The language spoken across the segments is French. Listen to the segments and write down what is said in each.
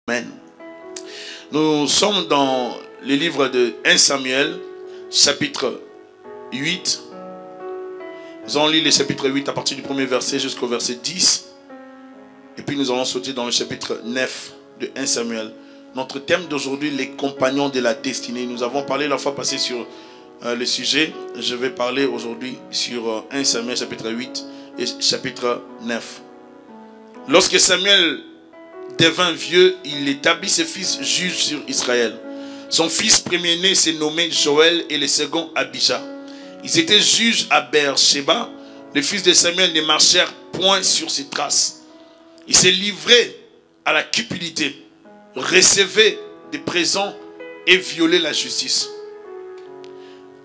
Amen. Nous sommes dans le livre de 1 Samuel, chapitre 8. Nous allons lire le chapitre 8 à partir du premier verset jusqu'au verset 10. Et puis nous allons sauter dans le chapitre 9 de 1 Samuel. Notre thème d'aujourd'hui, les compagnons de la destinée. Nous avons parlé la fois passée sur le sujet. Je vais parler aujourd'hui sur 1 Samuel chapitre 8 et chapitre 9. Lorsque Samuel devint vieux, il établit ses fils juges sur Israël. Son fils premier-né s'est nommé Joël et le second Abijah. Ils étaient juges à Beersheba. Les fils de Samuel ne marchèrent point sur ses traces. Ils se livraient à la cupidité, recevaient des présents et violaient la justice.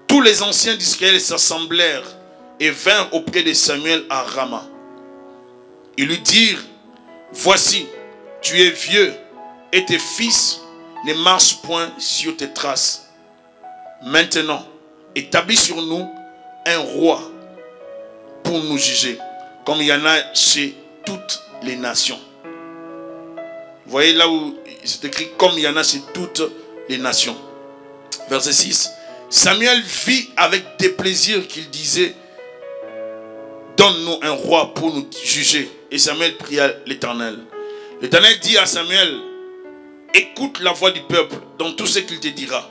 Tous les anciens d'Israël s'assemblèrent et vinrent auprès de Samuel à Rama. Ils lui dirent: voici, tu es vieux et tes fils ne marchent point sur tes traces. Maintenant, établis sur nous un roi pour nous juger, comme il y en a chez toutes les nations. Vous voyez là où c'est écrit comme il y en a chez toutes les nations. Verset 6. Samuel vit avec déplaisir qu'il disait: donne-nous un roi pour nous juger. Et Samuel pria l'Éternel. L'Éternel dit à Samuel: écoute la voix du peuple dans tout ce qu'il te dira.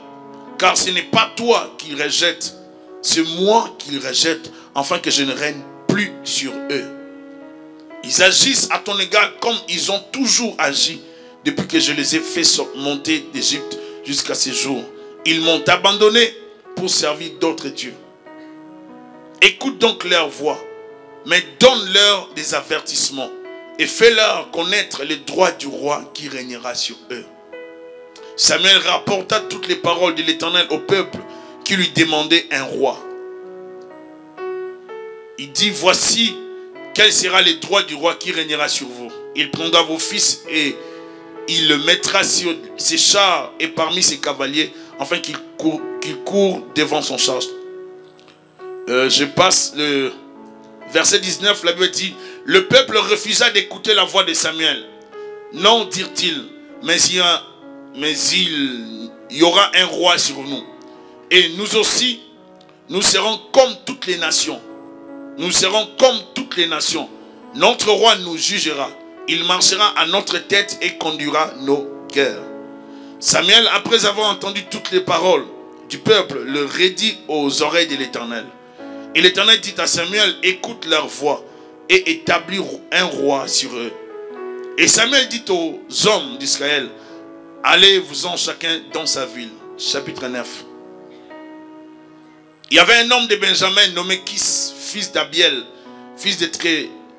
Car ce n'est pas toi qu'il rejette, c'est moi qu'il rejette, afin que je ne règne plus sur eux. Ils agissent à ton égard comme ils ont toujours agi depuis que je les ai fait monter d'Égypte jusqu'à ce jour. Ils m'ont abandonné pour servir d'autres dieux. Écoute donc leur voix, mais donne-leur des avertissements et fais-leur connaître les droits du roi qui régnera sur eux. Samuel rapporta toutes les paroles de l'Éternel au peuple qui lui demandait un roi. Il dit: voici quel sera le droit du roi qui régnera sur vous. Il prendra vos fils et il le mettra sur ses chars et parmi ses cavaliers, afin qu'il court devant son char. Je passe le verset 19, la Bible dit: le peuple refusa d'écouter la voix de Samuel. Non, dirent-ils, mais il y aura un roi sur nous. Et nous aussi, nous serons comme toutes les nations. Nous serons comme toutes les nations. Notre roi nous jugera. Il marchera à notre tête et conduira nos cœurs. Samuel, après avoir entendu toutes les paroles du peuple, le redit aux oreilles de l'Éternel. Et l'Éternel dit à Samuel: écoute leur voix et établis un roi sur eux. Et Samuel dit aux hommes d'Israël: allez-vous-en chacun dans sa ville. Chapitre 9. Il y avait un homme de Benjamin nommé Kis, fils d'Abiel, fils de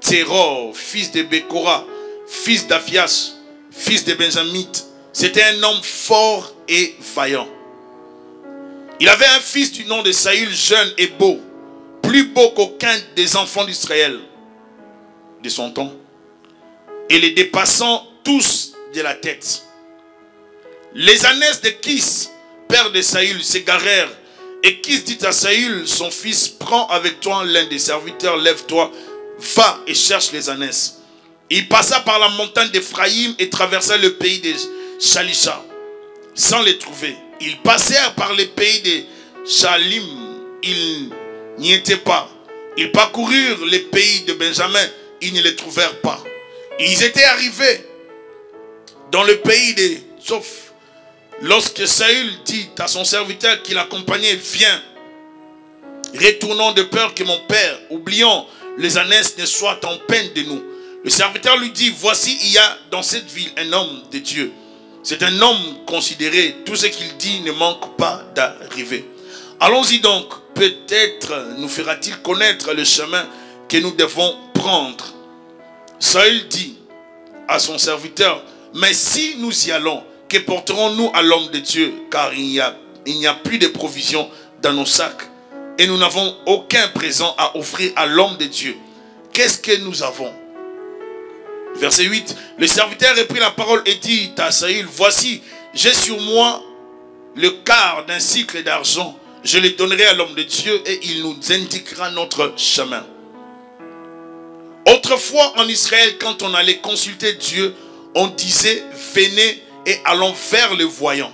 Tseror, fils de Bekora, fils d'Aphias, fils de Benjamite. C'était un homme fort et vaillant. Il avait un fils du nom de Saül, jeune et beau, plus beau qu'aucun des enfants d'Israël de son temps, et les dépassant tous de la tête. Les ânesses de Kis, père de Saül, s'égarèrent, et Kis dit à Saül, son fils: prends avec toi l'un des serviteurs, lève-toi, va et cherche les ânesses. Il passa par la montagne d'Éphraïm et traversa le pays de Shalisha, sans les trouver. Ils passèrent par les pays de Shalim, ils n'y étaient pas. Ils parcoururent les pays de Benjamin, ils ne les trouvèrent pas. Ils étaient arrivés dans le pays de Soph. Lorsque Saül dit à son serviteur qui l'accompagnait: viens, retournons de peur que mon père, oubliant les ânesses, ne soit en peine de nous. Le serviteur lui dit: voici, il y a dans cette ville un homme de Dieu. C'est un homme considéré. Tout ce qu'il dit ne manque pas d'arriver. Allons-y donc. Peut-être nous fera-t-il connaître le chemin que nous devons prendre. Saül dit à son serviteur: mais si nous y allons, que porterons-nous à l'homme de Dieu? Car il n'y a plus de provisions dans nos sacs. Et nous n'avons aucun présent à offrir à l'homme de Dieu. Qu'est-ce que nous avons? Verset 8. Le serviteur reprit la parole et dit à Saül: voici, j'ai sur moi le quart d'un cycle d'argent. Je le donnerai à l'homme de Dieu et il nous indiquera notre chemin. Autrefois en Israël, quand on allait consulter Dieu, on disait, venez et allons vers le voyant.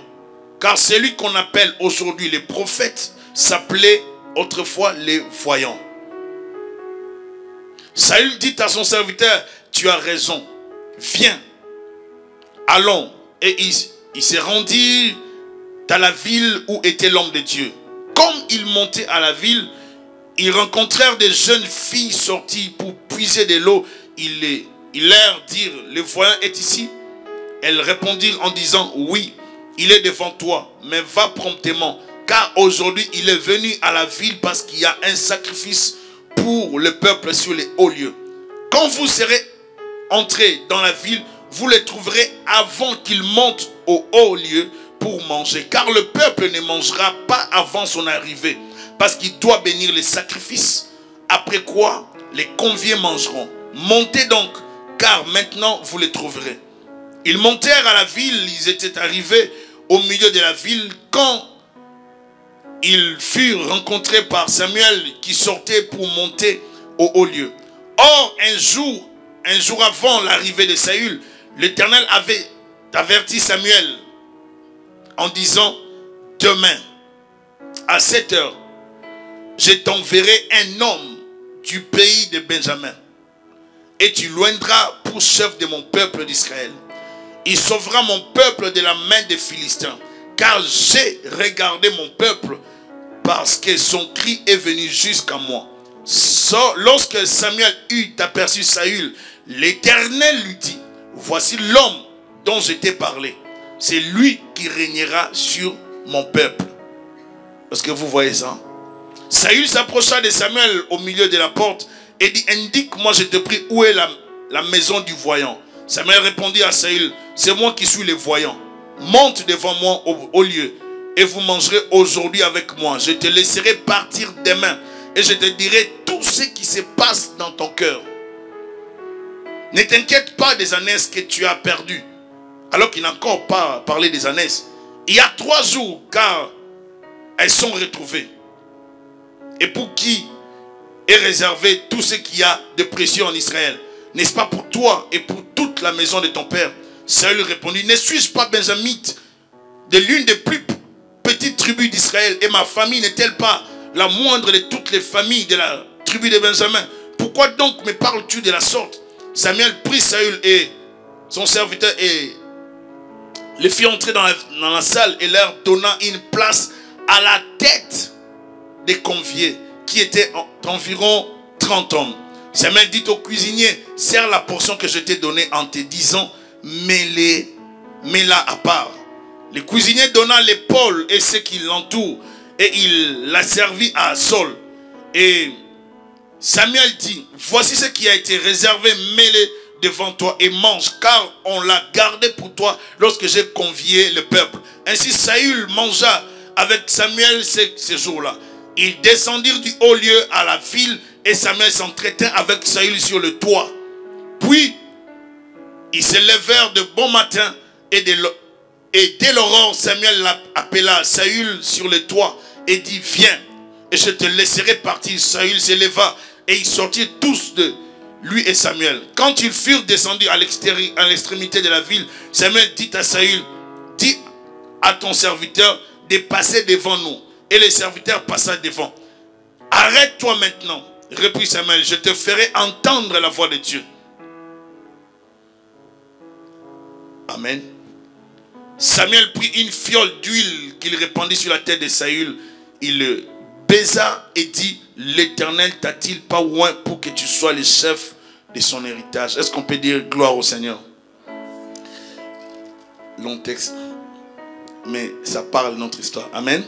Car celui qu'on appelle aujourd'hui les prophètes s'appelait autrefois les voyants. Saül dit à son serviteur, tu as raison, viens, allons. Et il s'est rendu à la ville où était l'homme de Dieu. Comme ils montaient à la ville, ils rencontrèrent des jeunes filles sorties pour puiser de l'eau. Ils leur dirent, le voyant est ici. Elles répondirent en disant, oui, il est devant toi, mais va promptement, car aujourd'hui il est venu à la ville parce qu'il y a un sacrifice pour le peuple sur les hauts lieux. Quand vous serez entrés dans la ville, vous les trouverez avant qu'ils montent au haut lieu pour manger, car le peuple ne mangera pas avant son arrivée, parce qu'il doit bénir les sacrifices, après quoi les conviés mangeront. Montez donc, car maintenant vous les trouverez. Ils montèrent à la ville, ils étaient arrivés au milieu de la ville quand ils furent rencontrés par Samuel qui sortait pour monter au haut lieu. Or, un jour avant l'arrivée de Saül, l'Éternel avait averti Samuel en disant, demain, à 7 heures, je t'enverrai un homme du pays de Benjamin, et tu loindras pour chef de mon peuple d'Israël. Il sauvera mon peuple de la main des Philistins, car j'ai regardé mon peuple, parce que son cri est venu jusqu'à moi. Lorsque Samuel eut aperçu Saül, l'Éternel lui dit, voici l'homme dont je t'ai parlé. C'est lui qui régnera sur mon peuple. Est-ce que vous voyez ça? Saül s'approcha de Samuel au milieu de la porte et dit, indique-moi, je te prie, où est la maison du voyant? Samuel répondit à Saül, c'est moi qui suis le voyant. Monte devant moi au lieu et vous mangerez aujourd'hui avec moi. Je te laisserai partir demain et je te dirai tout ce qui se passe dans ton cœur. Ne t'inquiète pas des ânesses que tu as perdues. Alors qu'il n'a encore pas parlé des ânesses. Il y a 3 jours, car elles sont retrouvées. Et pour qui est réservé tout ce qu'il y a de précieux en Israël? N'est-ce pas pour toi et pour toute la maison de ton père? Saül répondit, ne suis-je pas benjamite de l'une des plus petites tribus d'Israël, et ma famille n'est-elle pas la moindre de toutes les familles de la tribu de Benjamin? Pourquoi donc me parles-tu de la sorte? Samuel prit Saül et son serviteur et les fit entrer dans la salle et leur donna une place à la tête des conviés, qui étaient environ 30 hommes. Samuel dit au cuisinier, sers la portion que je t'ai donnée en te disant, mets-la à part. Le cuisinier donna l'épaule et ce qui l'entoure, et il la servit à Saül. Et Samuel dit, voici ce qui a été réservé, mets-le devant toi et mange, car on l'a gardé pour toi lorsque j'ai convié le peuple. Ainsi Saül mangea avec Samuel ces jours-là. Ils descendirent du haut lieu à la ville, et Samuel s'entretint avec Saül sur le toit. Puis ils se levèrent de bon matin, et dès l'aurore, Samuel appela Saül sur le toit et dit, viens, et je te laisserai partir. Saül se leva, et ils sortirent tous de lui et Samuel. Quand ils furent descendus à l'extrémité de la ville, Samuel dit à Saül, dis à ton serviteur de passer devant nous. Et le serviteur passa devant. Arrête-toi maintenant, reprit Samuel, je te ferai entendre la voix de Dieu. Amen. Samuel prit une fiole d'huile qu'il répandit sur la tête de Saül. Il le baisa et dit, l'Éternel t'a-t-il pas oint pour que tu sois le chef de son héritage? Est-ce qu'on peut dire gloire au Seigneur? Long texte, mais ça parle de notre histoire. Amen.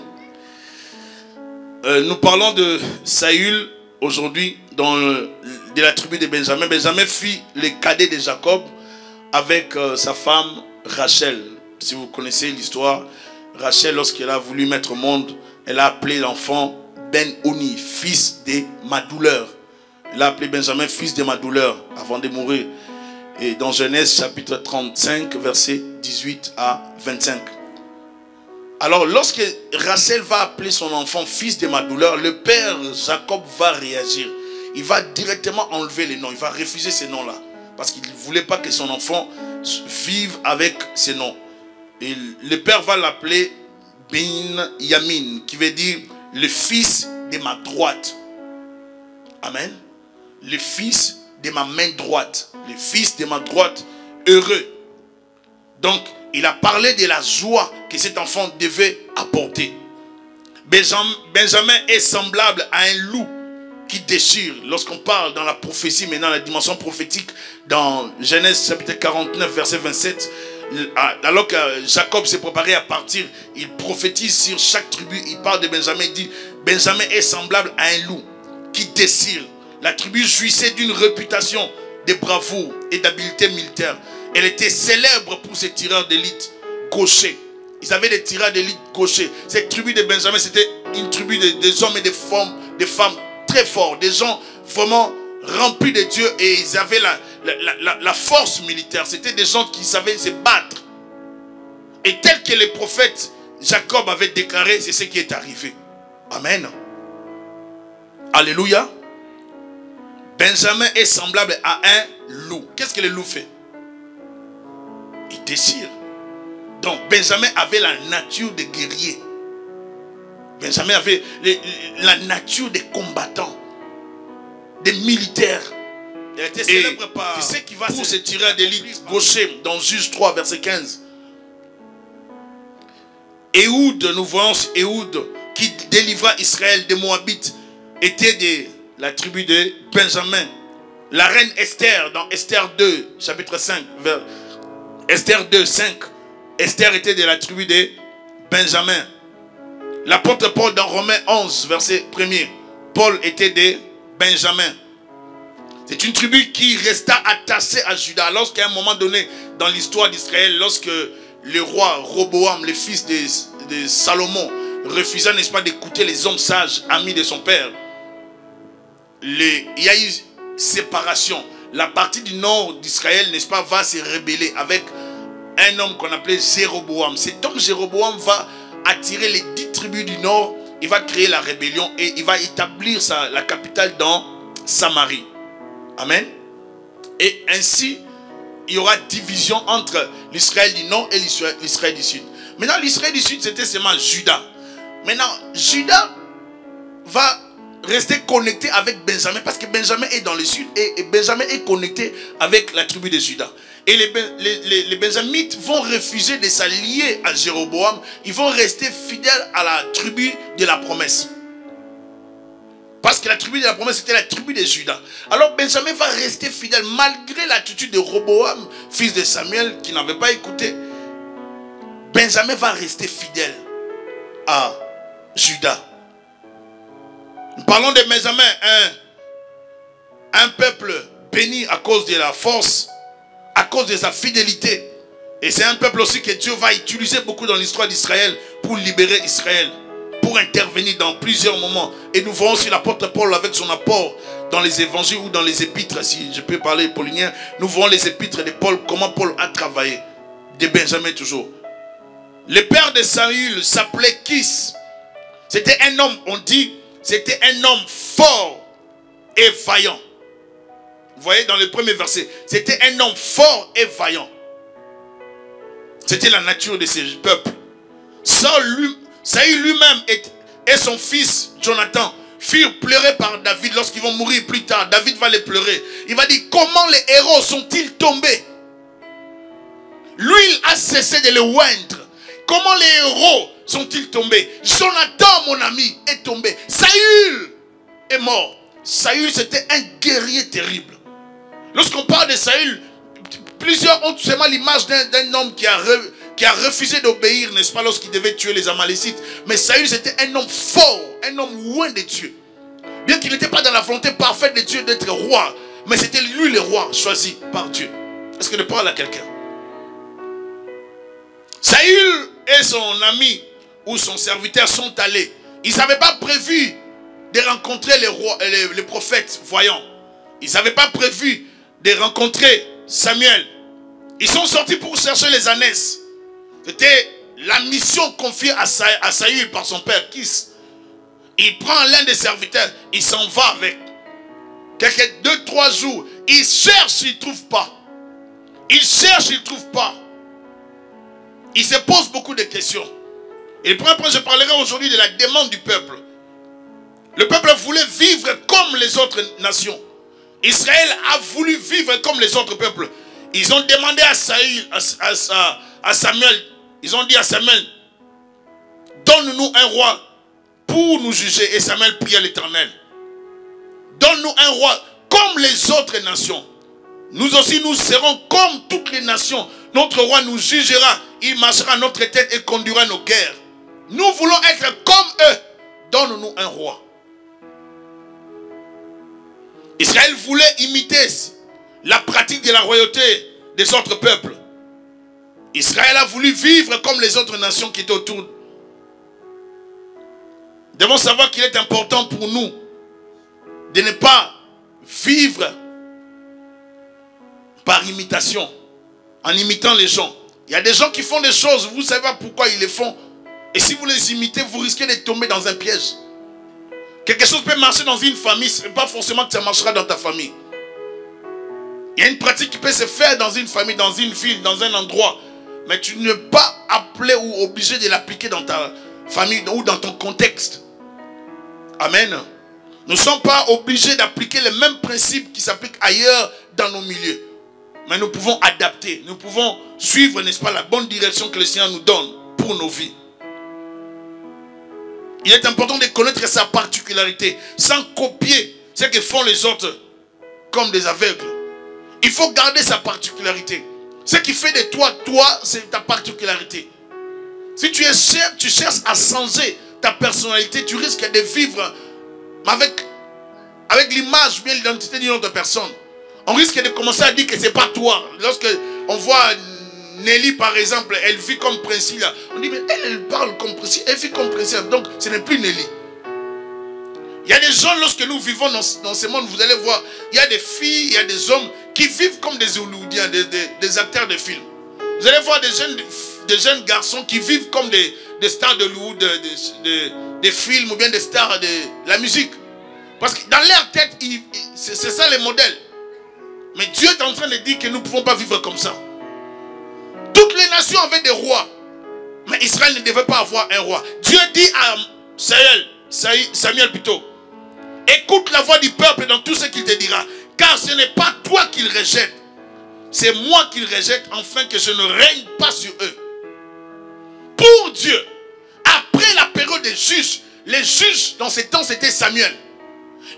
Nous parlons de Saül aujourd'hui, de la tribu de Benjamin. Benjamin fut le cadet de Jacob avec sa femme Rachel. Si vous connaissez l'histoire, Rachel, lorsqu'elle a voulu mettre au monde, elle a appelé l'enfant Ben-Oni, fils de ma douleur. Elle a appelé Benjamin fils de ma douleur avant de mourir. Et dans Genèse chapitre 35, versets 18 à 25. Alors lorsque Rachel va appeler son enfant fils de ma douleur, le père Jacob va réagir. Il va directement enlever les noms. Il va refuser ces noms-là. Parce qu'il ne voulait pas que son enfant vivent avec ces noms. Et le père va l'appeler Binyamin, qui veut dire le fils de ma droite. Amen. Le fils de ma main droite. Le fils de ma droite heureux. Donc, il a parlé de la joie que cet enfant devait apporter. Benjamin est semblable à un loup qui déchire. Lorsqu'on parle dans la prophétie, maintenant la dimension prophétique, dans Genèse chapitre 49, verset 27, alors que Jacob s'est préparé à partir, il prophétise sur chaque tribu, il parle de Benjamin, il dit, Benjamin est semblable à un loup qui déchire. La tribu jouissait d'une réputation de bravoure et d'habileté militaire. Elle était célèbre pour ses tireurs d'élite gauchers. Ils avaient des tireurs d'élite gauchers. Cette tribu de Benjamin, c'était une tribu des hommes et des femmes très forts. Des gens vraiment remplis de Dieu. Et ils avaient la force militaire. C'était des gens qui savaient se battre. Et tel que les prophètes Jacob avait déclaré, c'est ce qui est arrivé. Amen. Alléluia. Benjamin est semblable à un loup. Qu'est-ce que le loup fait? Il déchire. Donc Benjamin avait la nature de guerrier. Benjamin avait la nature des combattants, des militaires. Il était célèbre par tu sais qui va pour se tirer d'élite gaucher dans Juge 3 verset 15. Ehud, nous voyons Ehud qui délivra Israël des Moabites, était de la tribu de Benjamin. La reine Esther, dans Esther 2, chapitre 5, Esther 2, 5, Esther était de la tribu de Benjamin. L'apôtre Paul dans Romains 11, verset 1er, Paul était de Benjamin. C'est une tribu qui resta attachée à Juda. Lorsqu'à un moment donné, dans l'histoire d'Israël, lorsque le roi Roboam, le fils de Salomon, refusa, n'est-ce pas, d'écouter les hommes sages, amis de son père, il y a eu séparation. La partie du nord d'Israël, n'est-ce pas, va se rebeller avec un homme qu'on appelait Jéroboam. Cet homme Jéroboam va attirer les 10 tribus du nord. Il va créer la rébellion et il va établir la capitale dans Samarie. Amen. Et ainsi, il y aura division entre l'Israël du nord et l'Israël du sud. Maintenant, l'Israël du sud, c'était seulement Juda. Maintenant, Juda va rester connecté avec Benjamin parce que Benjamin est dans le sud et Benjamin est connecté avec la tribu de Juda. Et les Benjamites vont refuser de s'allier à Jéroboam. Ils vont rester fidèles à la tribu de la promesse. Parce que la tribu de la promesse était la tribu de Juda. Alors Benjamin va rester fidèle malgré l'attitude de Roboam, fils de Samuel, qui n'avait pas écouté. Benjamin va rester fidèle à Juda. Nous parlons de Benjamin, un peuple béni à cause de la force, à cause de sa fidélité. Et c'est un peuple aussi que Dieu va utiliser beaucoup dans l'histoire d'Israël pour libérer Israël, pour intervenir dans plusieurs moments. Et nous voyons aussi l'apôtre Paul avec son apport dans les évangiles ou dans les épîtres, si je peux parler paulinien. Nous voyons les épîtres de Paul, comment Paul a travaillé, de Benjamin toujours. Le père de Saül s'appelait Kis. C'était un homme, on dit, c'était un homme fort et vaillant. Vous voyez dans le premier verset, c'était un homme fort et vaillant. C'était la nature de ce peuple. Saül lui-même et son fils Jonathan furent pleurés par David lorsqu'ils vont mourir plus tard. David va les pleurer. Il va dire, comment les héros sont-ils tombés? L'huile a cessé de le oindre. Comment les héros sont-ils tombés? Jonathan, mon ami, est tombé. Saül est mort. Saül, c'était un guerrier terrible. Lorsqu'on parle de Saül, plusieurs ont seulement l'image d'un homme qui a refusé d'obéir, n'est-ce pas, lorsqu'il devait tuer les Amalécites. Mais Saül, c'était un homme fort, un homme loin de Dieu. Bien qu'il n'était pas dans la volonté parfaite de Dieu d'être roi, mais c'était lui le roi choisi par Dieu. Est-ce que je parle à quelqu'un? Saül et son ami ou son serviteur sont allés. Ils n'avaient pas prévu de rencontrer les prophètes voyants. Ils n'avaient pas prévu de rencontrer Samuel. Ils sont sortis pour chercher les ânesses. C'était la mission confiée à Saül par son père Kis. Il prend l'un des serviteurs, il s'en va avec. Quelques 2-3 jours, il cherche, il ne trouve pas. Il cherche, il ne trouve pas. Il se pose beaucoup de questions. Et pour après, je parlerai aujourd'hui de la demande du peuple. Le peuple voulait vivre comme les autres nations. Israël a voulu vivre comme les autres peuples. Ils ont demandé à Samuel, ils ont dit à Samuel, donne-nous un roi pour nous juger. Et Samuel pria l'Éternel. Donne-nous un roi comme les autres nations. Nous aussi, nous serons comme toutes les nations. Notre roi nous jugera. Il marchera à notre tête et conduira nos guerres. Nous voulons être comme eux. Donne-nous un roi. Israël voulait imiter la pratique de la royauté des autres peuples. Israël a voulu vivre comme les autres nations qui étaient autour. Nous devons savoir qu'il est important pour nous de ne pas vivre par imitation, en imitant les gens. Il y a des gens qui font des choses, vous ne savez pas pourquoi ils les font. Et si vous les imitez, vous risquez de tomber dans un piège. Quelque chose peut marcher dans une famille, ce n'est pas forcément que ça marchera dans ta famille. Il y a une pratique qui peut se faire dans une famille, dans une ville, dans un endroit. Mais tu n'es pas appelé ou obligé de l'appliquer dans ta famille ou dans ton contexte. Amen. Nous ne sommes pas obligés d'appliquer les mêmes principes qui s'appliquent ailleurs dans nos milieux. Mais nous pouvons adapter, nous pouvons suivre, n'est-ce pas, la bonne direction que le Seigneur nous donne pour nos vies. Il est important de connaître sa particularité, sans copier ce que font les autres comme des aveugles. Il faut garder sa particularité. Ce qui fait de toi, c'est ta particularité. Si tu cherches à changer ta personnalité, tu risques de vivre avec l'image ou bien l'identité d'une autre personne. On risque de commencer à dire que ce n'est pas toi. Lorsque on voit Nelly par exemple, elle vit comme Priscilla. On dit mais elle parle comme Priscilla, elle vit comme Priscilla. Donc ce n'est plus Nelly. Il y a des gens, lorsque nous vivons dans ce monde, vous allez voir, il y a des filles, il y a des hommes qui vivent comme des Hollywoodiens, des acteurs de films. Vous allez voir des jeunes garçons qui vivent comme des stars de Hollywood, des films ou bien des stars de la musique. Parce que dans leur tête, c'est ça les modèles. Mais Dieu est en train de dire que nous ne pouvons pas vivre comme ça. Toutes les nations avaient des rois. Mais Israël ne devait pas avoir un roi. Dieu dit à Samuel plutôt, écoute la voix du peuple dans tout ce qu'il te dira. Car ce n'est pas toi qu'il rejette. C'est moi qu'il rejette afin que je ne règne pas sur eux. Pour Dieu, après la période des juges, les juges dans ces temps c'était Samuel.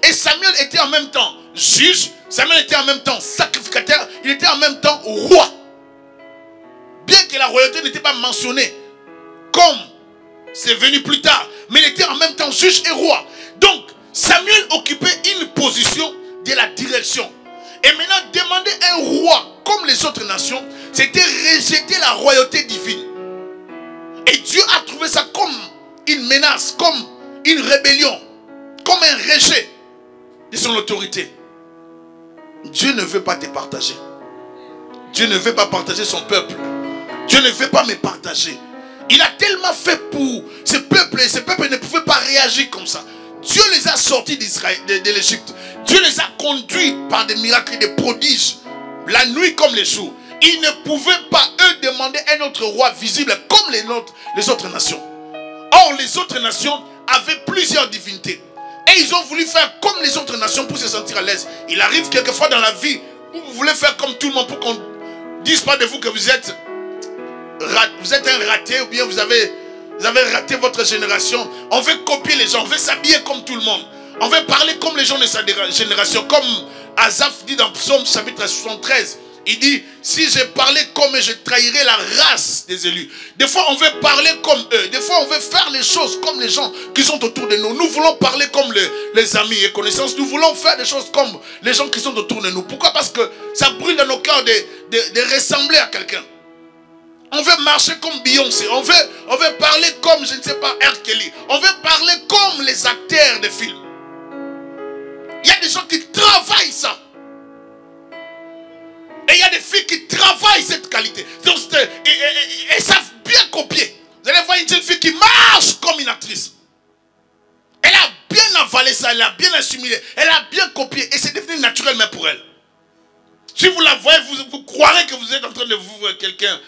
Et Samuel était en même temps juge, Samuel était en même temps sacrificateur, il était en même temps roi. Bien que la royauté n'était pas mentionnée comme c'est venu plus tard, mais il était en même temps juge et roi. Donc Samuel occupait une position de la direction. Et maintenant demander un roi comme les autres nations, c'était rejeter la royauté divine. Et Dieu a trouvé ça comme une menace, comme une rébellion, comme un rejet de son autorité. Dieu ne veut pas te partager. Dieu ne veut pas partager son peuple. Dieu ne veut pas me partager. Il a tellement fait pour ce peuple et ce peuple ne pouvait pas réagir comme ça. Dieu les a sortis d'Israël, de l'Égypte. Dieu les a conduits par des miracles et des prodiges, la nuit comme les jours. Ils ne pouvaient pas, eux, demander un autre roi visible comme les autres nations. Or, les autres nations avaient plusieurs divinités. Et ils ont voulu faire comme les autres nations pour se sentir à l'aise. Il arrive quelquefois dans la vie où vous voulez faire comme tout le monde pour qu'on ne dise pas de vous que vous êtes un raté ou bien vous avez raté votre génération. On veut copier les gens, on veut s'habiller comme tout le monde. On veut parler comme les gens de sa génération. Comme Asaph dit dans Psaume chapitre 73. Il dit, si je parlais comme eux, je trahirais la race des élus. Des fois, on veut parler comme eux. Des fois, on veut faire les choses comme les gens qui sont autour de nous. Nous voulons parler comme les amis et connaissances. Nous voulons faire des choses comme les gens qui sont autour de nous. Pourquoi? Parce que ça brûle dans nos cœurs de ressembler à quelqu'un. On veut marcher comme Beyoncé. On veut parler comme, je ne sais pas, R. Kelly. On veut parler comme les acteurs de films. Il y a des gens qui travaillent ça. Et il y a des filles qui travaillent cette qualité. Et savent bien copier. Vous allez voir une jeune fille qui marche comme une actrice. Elle a bien avalé ça, elle a bien assimilé, elle a bien copié. Et c'est devenu naturel même pour elle. Si vous la voyez, vous croyez croirez que vous êtes en train de vivre quelqu'un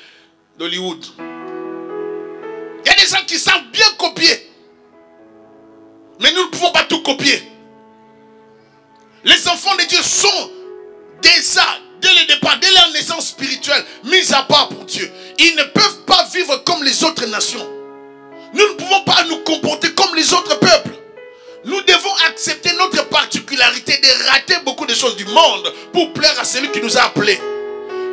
d'Hollywood. Il y a des gens qui savent bien copier. Mais nous ne pouvons pas tout copier. Les enfants de Dieu sont déjà, dès le départ, dès leur naissance spirituelle, mis à part pour Dieu. Ils ne peuvent pas vivre comme les autres nations. Nous ne pouvons pas nous comporter comme les autres peuples. Nous devons accepter notre particularité de rater beaucoup de choses du monde pour plaire à celui qui nous a appelés.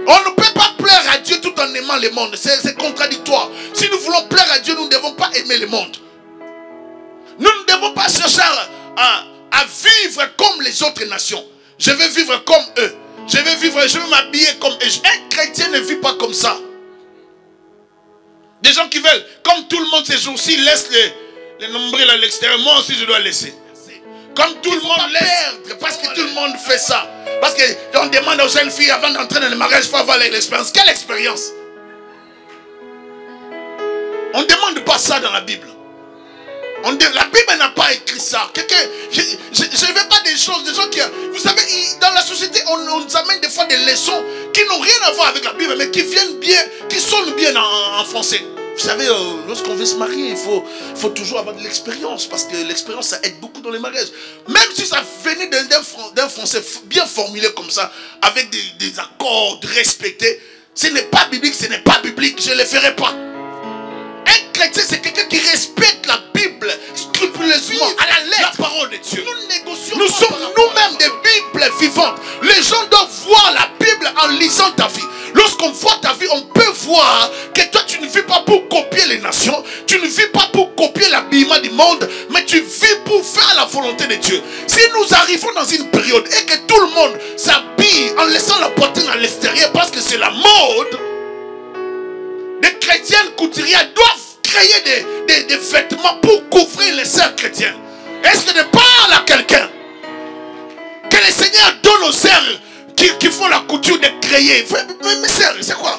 On ne peut pas plaire à Dieu tout en aimant le monde. C'est contradictoire. Si nous voulons plaire à Dieu, nous ne devons pas aimer le monde. Nous ne devons pas chercher à vivre comme les autres nations. Je veux vivre comme eux. Je veux m'habiller comme eux. Un chrétien ne vit pas comme ça. Des gens qui veulent, comme tout le monde ces jours-ci, laisse les nombrils à l'extérieur. Moi aussi, je dois laisser. Comme tout le monde laisse, parce que tout le monde fait ça. Parce qu'on demande aux jeunes filles, avant d'entrer dans le mariage, il faut avoir l'expérience. Quelle expérience? On ne demande pas ça dans la Bible. La Bible n'a pas écrit ça. Je ne veux pas des choses, des gens qui... Vous savez, dans la société, on nous amène des fois des leçons qui n'ont rien à voir avec la Bible, mais qui viennent bien, qui sonnent bien en français. Vous savez, lorsqu'on veut se marier, il faut toujours avoir de l'expérience, parce que l'expérience, ça aide beaucoup dans les mariages. Même si ça venait d'un français bien formulé comme ça, avec des accords respectés, ce n'est pas biblique, ce n'est pas biblique, je ne le ferai pas. Un chrétien, c'est quelqu'un qui respecte la Bible scrupuleusement, à la lettre, la parole de Dieu. Nous sommes nous-mêmes des Bibles vivantes. Les gens doivent voir la Bible en lisant ta vie. Lorsqu'on voit ta vie, on peut voir que toi, tu ne vis pas pour copier les nations, tu ne vis pas pour copier l'habillement du monde, mais tu vis pour faire la volonté de Dieu. Si nous arrivons dans une période et que tout le monde s'habille en laissant la poitrine à l'extérieur parce que c'est la mode, les chrétiennes couturières doivent créer des vêtements pour couvrir les sœurs chrétiennes. Est-ce que je parle à quelqu'un? Que le Seigneur donne aux sœurs qui font la couture de créer. Mais sœurs, c'est quoi?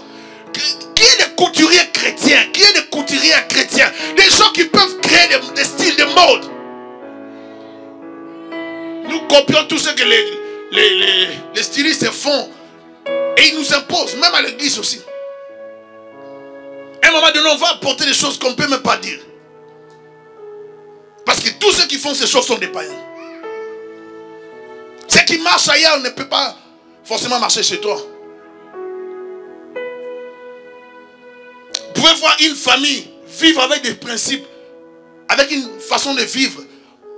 Qui est des couturiers chrétiens? Qui est des couturiers chrétiens? Des gens qui peuvent créer des styles de mode. Nous copions tout ce que les stylistes font. Et ils nous imposent, même à l'église aussi. À un moment donné, on va apporter des choses qu'on ne peut même pas dire. Parce que tous ceux qui font ces choses sont des païens. Ce qui marche ailleurs ne peut pas forcément marcher chez toi. Vous pouvez voir une famille vivre avec des principes, avec une façon de vivre.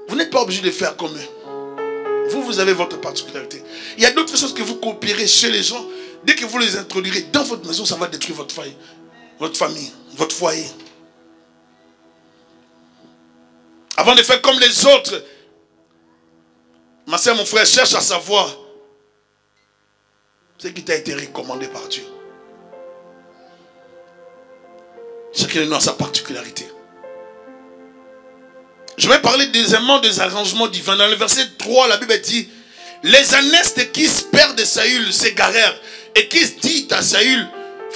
Vous n'êtes pas obligé de faire comme eux. Vous avez votre particularité. Il y a d'autres choses que vous copierez chez les gens. Dès que vous les introduirez dans votre maison, ça va détruire votre foyer, votre foyer. Avant de faire comme les autres, ma soeur, mon frère, cherche à savoir ce qui t'a été recommandé par Dieu. Chacun de nous a sa particularité. Je vais parler deuxièmement des arrangements divins. Dans le verset 3, la Bible dit: les ânesses de Kis, père de Saül, s'égarèrent. Et Kis dit à Saül,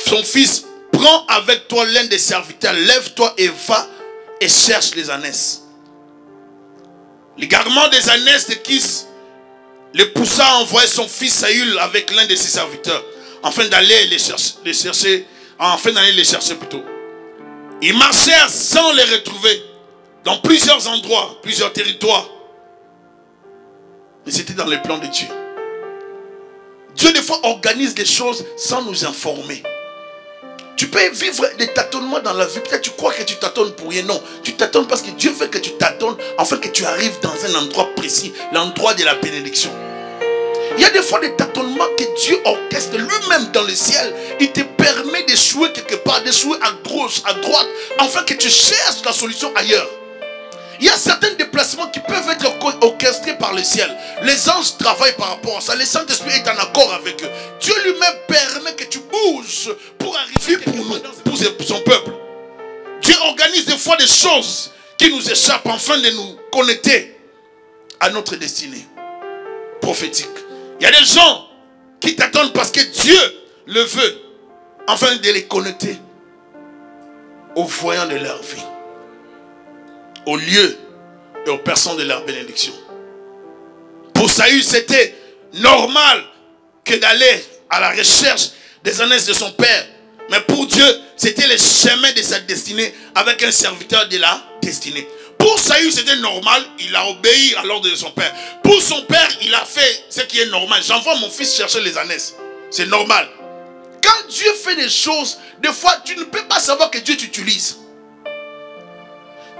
son fils: prends avec toi l'un des serviteurs, lève-toi et va et cherche les ânesses. L'égarement des ânesses de Kis le poussa à envoyer son fils Saül avec l'un de ses serviteurs, afin d'aller les chercher plutôt. Ils marchèrent sans les retrouver dans plusieurs endroits, plusieurs territoires. Mais c'était dans le plan de Dieu. Dieu des fois organise des choses sans nous informer. Tu peux vivre des tâtonnements dans la vie. Peut-être tu crois que tu tâtonnes pour rien. Non, tu tâtonnes parce que Dieu veut que tu tâtonnes afin que tu arrives dans un endroit précis, l'endroit de la bénédiction. Il y a des fois des tâtonnements que Dieu orchestre lui-même dans le ciel. Il te permet d'échouer quelque part, d'échouer à gauche, à droite, afin que tu cherches la solution ailleurs. Il y a certains déplacements qui peuvent être orchestrés par le ciel. Les anges travaillent par rapport à ça. Le Saint-Esprit est en accord avec eux. Dieu lui-même permet que tu bouges pour arriver pour nous, pour son peuple. Dieu organise des fois des choses qui nous échappent afin de nous connecter à notre destinée prophétique. Il y a des gens qui t'attendent parce que Dieu le veut, afin de les connecter aux voyants de leur vie, au lieu et aux personnes de leur bénédiction. Pour Saül, c'était normal que d'aller à la recherche des ânesses de son père. Mais pour Dieu, c'était le chemin de sa destinée avec un serviteur de la destinée. Pour Saül, c'était normal, il a obéi à l'ordre de son père. Pour son père, il a fait ce qui est normal. J'envoie mon fils chercher les ânesses. C'est normal. Quand Dieu fait des choses, des fois, tu ne peux pas savoir que Dieu t'utilise.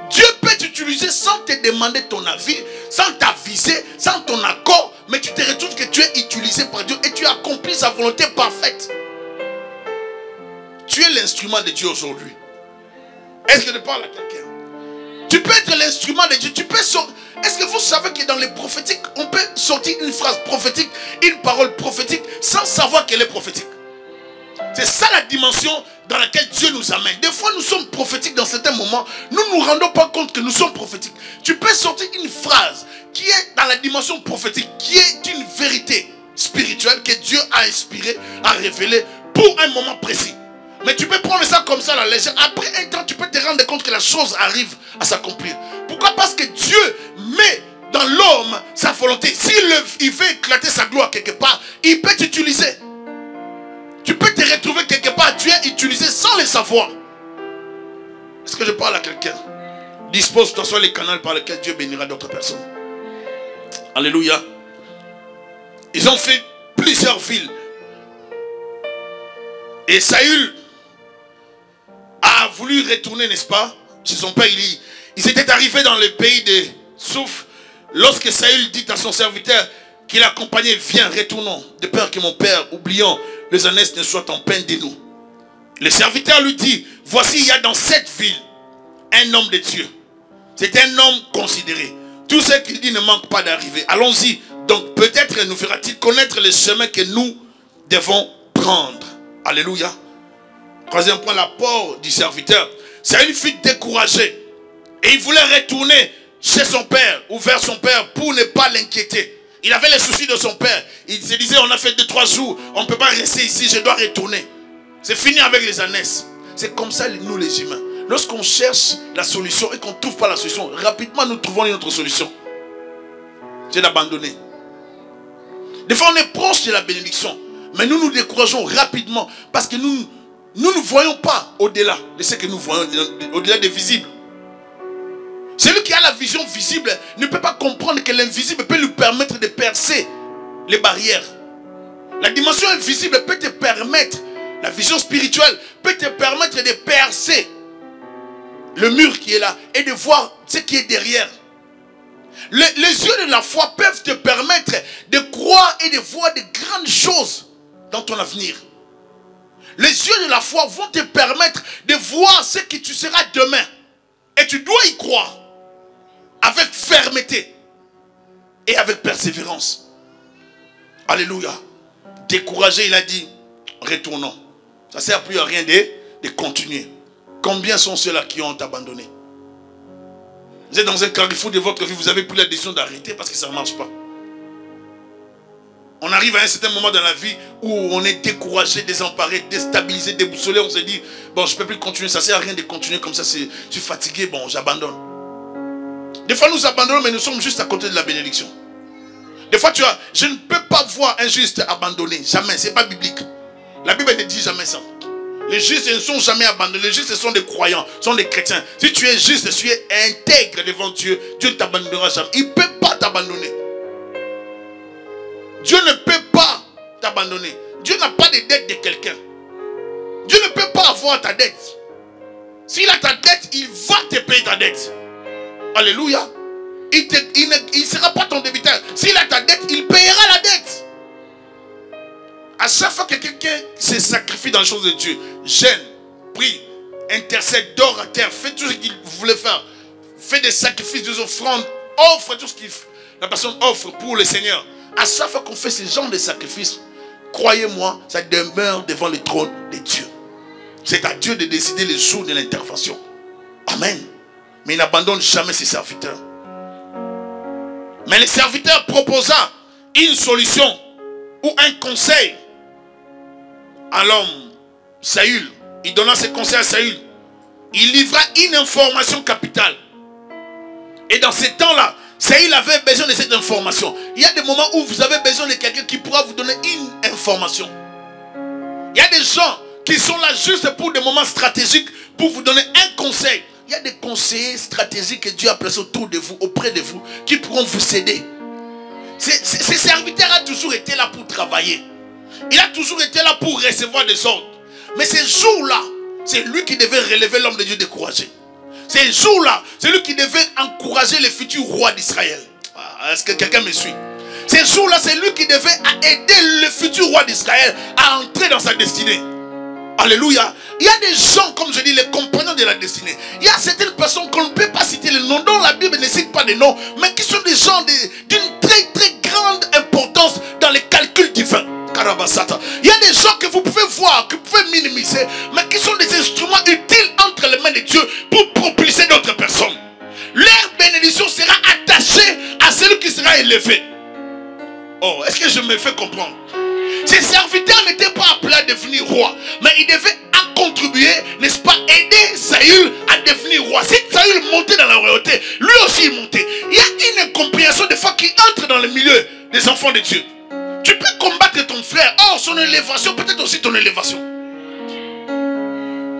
Dieu peut t'utiliser sans te demander ton avis, sans t'aviser, sans ton accord, mais tu te retrouves que tu es utilisé par Dieu et tu accomplis sa volonté parfaite. Tu es l'instrument de Dieu aujourd'hui. Est-ce que je parle à quelqu'un? Tu peux être l'instrument de Dieu. Tu peux sortir. Est-ce que vous savez que dans les prophétiques, on peut sortir une phrase prophétique, une parole prophétique, sans savoir qu'elle est prophétique? C'est ça la dimension dans laquelle Dieu nous amène. Des fois, nous sommes prophétiques dans certains moments. Nous ne nous rendons pas compte que nous sommes prophétiques. Tu peux sortir une phrase qui est dans la dimension prophétique, qui est une vérité spirituelle que Dieu a inspirée, a révélée pour un moment précis. Mais tu peux prendre ça comme ça à la légère. Après un temps, tu peux te rendre compte que la chose arrive à s'accomplir. Pourquoi? Parce que Dieu met dans l'homme sa volonté. S'il veut éclater sa gloire quelque part, il peut t'utiliser. Tu peux te retrouver quelque part, tu es utilisé sans le savoir. Est-ce que je parle à quelqu'un? Dispose-toi sur les canaux par lesquels Dieu bénira d'autres personnes. Alléluia. Ils ont fait plusieurs villes. Et Saül a voulu retourner, n'est-ce pas, chez son père. Ils étaient arrivés dans le pays de Souf. Lorsque Saül dit à son serviteur qu'il accompagnait, viens, retournons, de peur que mon père, oubliant les ânesses, ne soient en peine de nous. Le serviteur lui dit, voici, il y a dans cette ville un homme de Dieu. C'est un homme considéré. Tout ce qu'il dit ne manque pas d'arriver. Allons-y. Donc peut-être nous fera-t-il connaître le chemin que nous devons prendre. Alléluia. Troisième point, l'apport du serviteur. Saül fut découragé. Et il voulait retourner chez son père ou vers son père pour ne pas l'inquiéter. Il avait les soucis de son père. Il se disait, on a fait 2-3 jours, on ne peut pas rester ici, je dois retourner. C'est fini avec les ânesses. C'est comme ça nous les humains. Lorsqu'on cherche la solution et qu'on ne trouve pas la solution, rapidement nous trouvons une autre solution. C'est d'abandonner. Des fois on est proche de la bénédiction, mais nous nous décourageons rapidement parce que nous ne voyons pas au-delà de ce que nous voyons, au-delà des visibles. Celui qui a la vision visible ne peut pas comprendre que l'invisible peut lui permettre de percer les barrières. La dimension invisible peut te permettre, la vision spirituelle peut te permettre de percer le mur qui est là et de voir ce qui est derrière. Les yeux de la foi peuvent te permettre de croire et de voir de grandes choses dans ton avenir. Les yeux de la foi vont te permettre de voir ce que tu seras demain. Et tu dois y croire. Avec fermeté. Et avec persévérance. Alléluia. Découragé, il a dit, retournons. Ça ne sert plus à rien de continuer. Combien sont ceux-là qui ont abandonné? Vous êtes dans un carrefour de votre vie, vous avez pris la décision d'arrêter parce que ça ne marche pas. On arrive à un certain moment dans la vie où on est découragé, désemparé, déstabilisé, déboussolé. On se dit, bon, je ne peux plus continuer, ça ne sert à rien de continuer comme ça, je suis fatigué, bon, j'abandonne. Des fois, nous abandonnons, mais nous sommes juste à côté de la bénédiction. Des fois, tu vois, je ne peux pas voir un juste abandonné, jamais, ce n'est pas biblique. La Bible ne dit jamais ça. Les justes ne sont jamais abandonnés. Les justes sont des croyants, sont des chrétiens. Si tu es juste, si tu es intègre devant Dieu, Dieu ne t'abandonnera jamais. Il ne peut pas t'abandonner. Dieu ne peut pas t'abandonner. Dieu n'a pas de dette de quelqu'un. Dieu ne peut pas avoir ta dette. S'il a ta dette, il va te payer ta dette. Alléluia. Il ne sera pas ton débiteur. S'il a ta dette, il payera la dette. À chaque fois que quelqu'un se sacrifie dans les choses de Dieu, gêne, prie, intercède, dort à terre, fait tout ce qu'il voulait faire, fait des sacrifices, des offrandes, offre tout ce que la personne offre pour le Seigneur. À chaque fois qu'on fait ce genre de sacrifices, croyez-moi, ça demeure devant le trône de Dieu. C'est à Dieu de décider le jour de l'intervention. Amen. Mais il n'abandonne jamais ses serviteurs. Mais le serviteur proposa une solution ou un conseil à l'homme, Saül. Il donna ses conseils à Saül. Il livra une information capitale. Et dans ces temps-là, Saül avait besoin de cette information. Il y a des moments où vous avez besoin de quelqu'un qui pourra vous donner une information. Il y a a des gens qui sont là juste pour des moments stratégiques, pour vous donner un conseil. Il y a des conseillers stratégiques que Dieu a placés autour de vous, auprès de vous, qui pourront vous aider. Ces serviteurs a toujours été là pour travailler. Il a toujours été là pour recevoir des ordres. Mais ces jours-là, c'est lui qui devait relever l'homme de Dieu découragé. Ces jours-là, c'est lui qui devait encourager les futurs rois d'Israël. Est-ce que quelqu'un me suit? Ces jours-là, c'est lui qui devait aider le futur roi d'Israël à entrer dans sa destinée. Alléluia. Il y a des gens, comme je dis, les compagnons de la destinée. Il y a certaines personnes qu'on ne peut pas citer les noms, dont la Bible ne cite pas de noms, mais qui sont des gens d'une très très grande importance dans les calculs divins. Il y a des gens que vous pouvez voir, que vous pouvez minimiser, mais qui sont des instruments utiles entre les mains de Dieu pour propulser d'autres personnes. Leur bénédiction sera attachée à celui qui sera élevé. Oh, est-ce que je me fais comprendre? Ces serviteurs n'étaient pas appelés à devenir roi, mais ils devaient contribuer, n'est-ce pas, aider Saül à devenir roi. Si Saül montait dans la royauté, lui aussi il montait. Il y a une incompréhension des fois qui entre dans le milieu des enfants de Dieu. Tu peux combattre ton frère, oh son élévation, peut-être aussi ton élévation.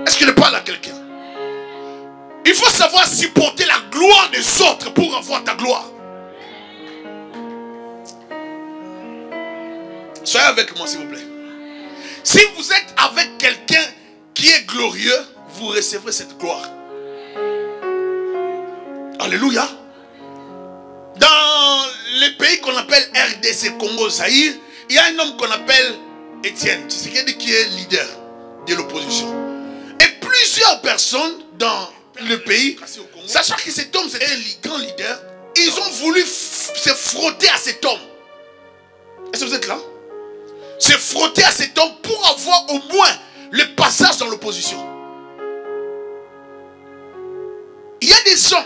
Est-ce que je parle à quelqu'un? Il faut savoir supporter la gloire des autres pour avoir ta gloire. Soyez avec moi s'il vous plaît. Si vous êtes avec quelqu'un qui est glorieux, vous recevrez cette gloire. Alléluia. Dans les pays qu'on appelle RDC, Congo, Zaïre, il y a un homme qu'on appelle Étienne. Tu sais qui est leader de l'opposition. Et plusieurs personnes dans le pays, sachant que cet homme c'était un grand leader, ils ont voulu se frotter à cet homme. Est-ce que vous êtes là? Se frotter à cet homme pour avoir au moins le passage dans l'opposition. Il y a des gens,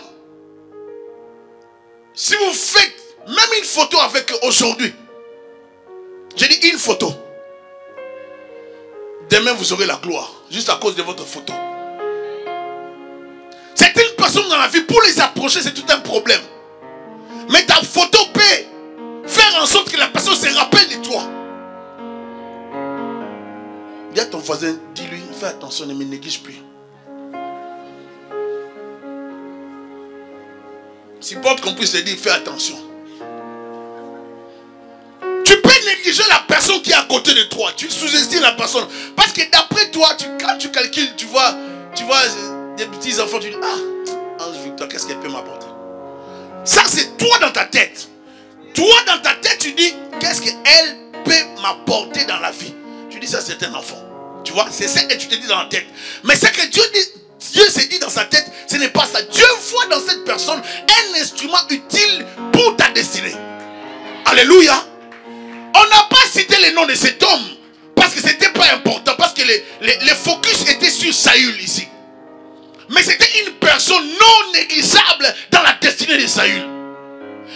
si vous faites même une photo avec eux aujourd'hui, j'ai dit une photo, demain vous aurez la gloire, juste à cause de votre photo. Certaines personnes dans la vie, pour les approcher, c'est tout un problème. Mais ta photo peut faire en sorte que la personne se rappelle de toi. Dis à ton voisin, dis-lui, fais attention, ne me néglige plus. Supporte qu'on puisse te dire, fais attention. Tu peux négliger la personne qui est à côté de toi. Tu sous-estimes la personne. Parce que d'après toi, quand tu calcules, tu vois des petits enfants, tu dis, ah, Ange Victor, qu'est-ce qu'elle peut m'apporter? Ça, c'est toi dans ta tête. Toi dans ta tête, tu dis, qu'est-ce qu'elle peut m'apporter dans la vie? Tu dis ça, c'est un enfant. Tu vois, c'est ça que tu te dis dans la tête. Mais ce que Dieu s'est dit dans sa tête, ce n'est pas ça. Dieu voit dans cette personne un instrument utile pour ta destinée. Alléluia. On n'a pas cité le nom de cet homme parce que ce n'était pas important, parce que le focus était sur Saül ici. Mais c'était une personne non négligeable dans la destinée de Saül.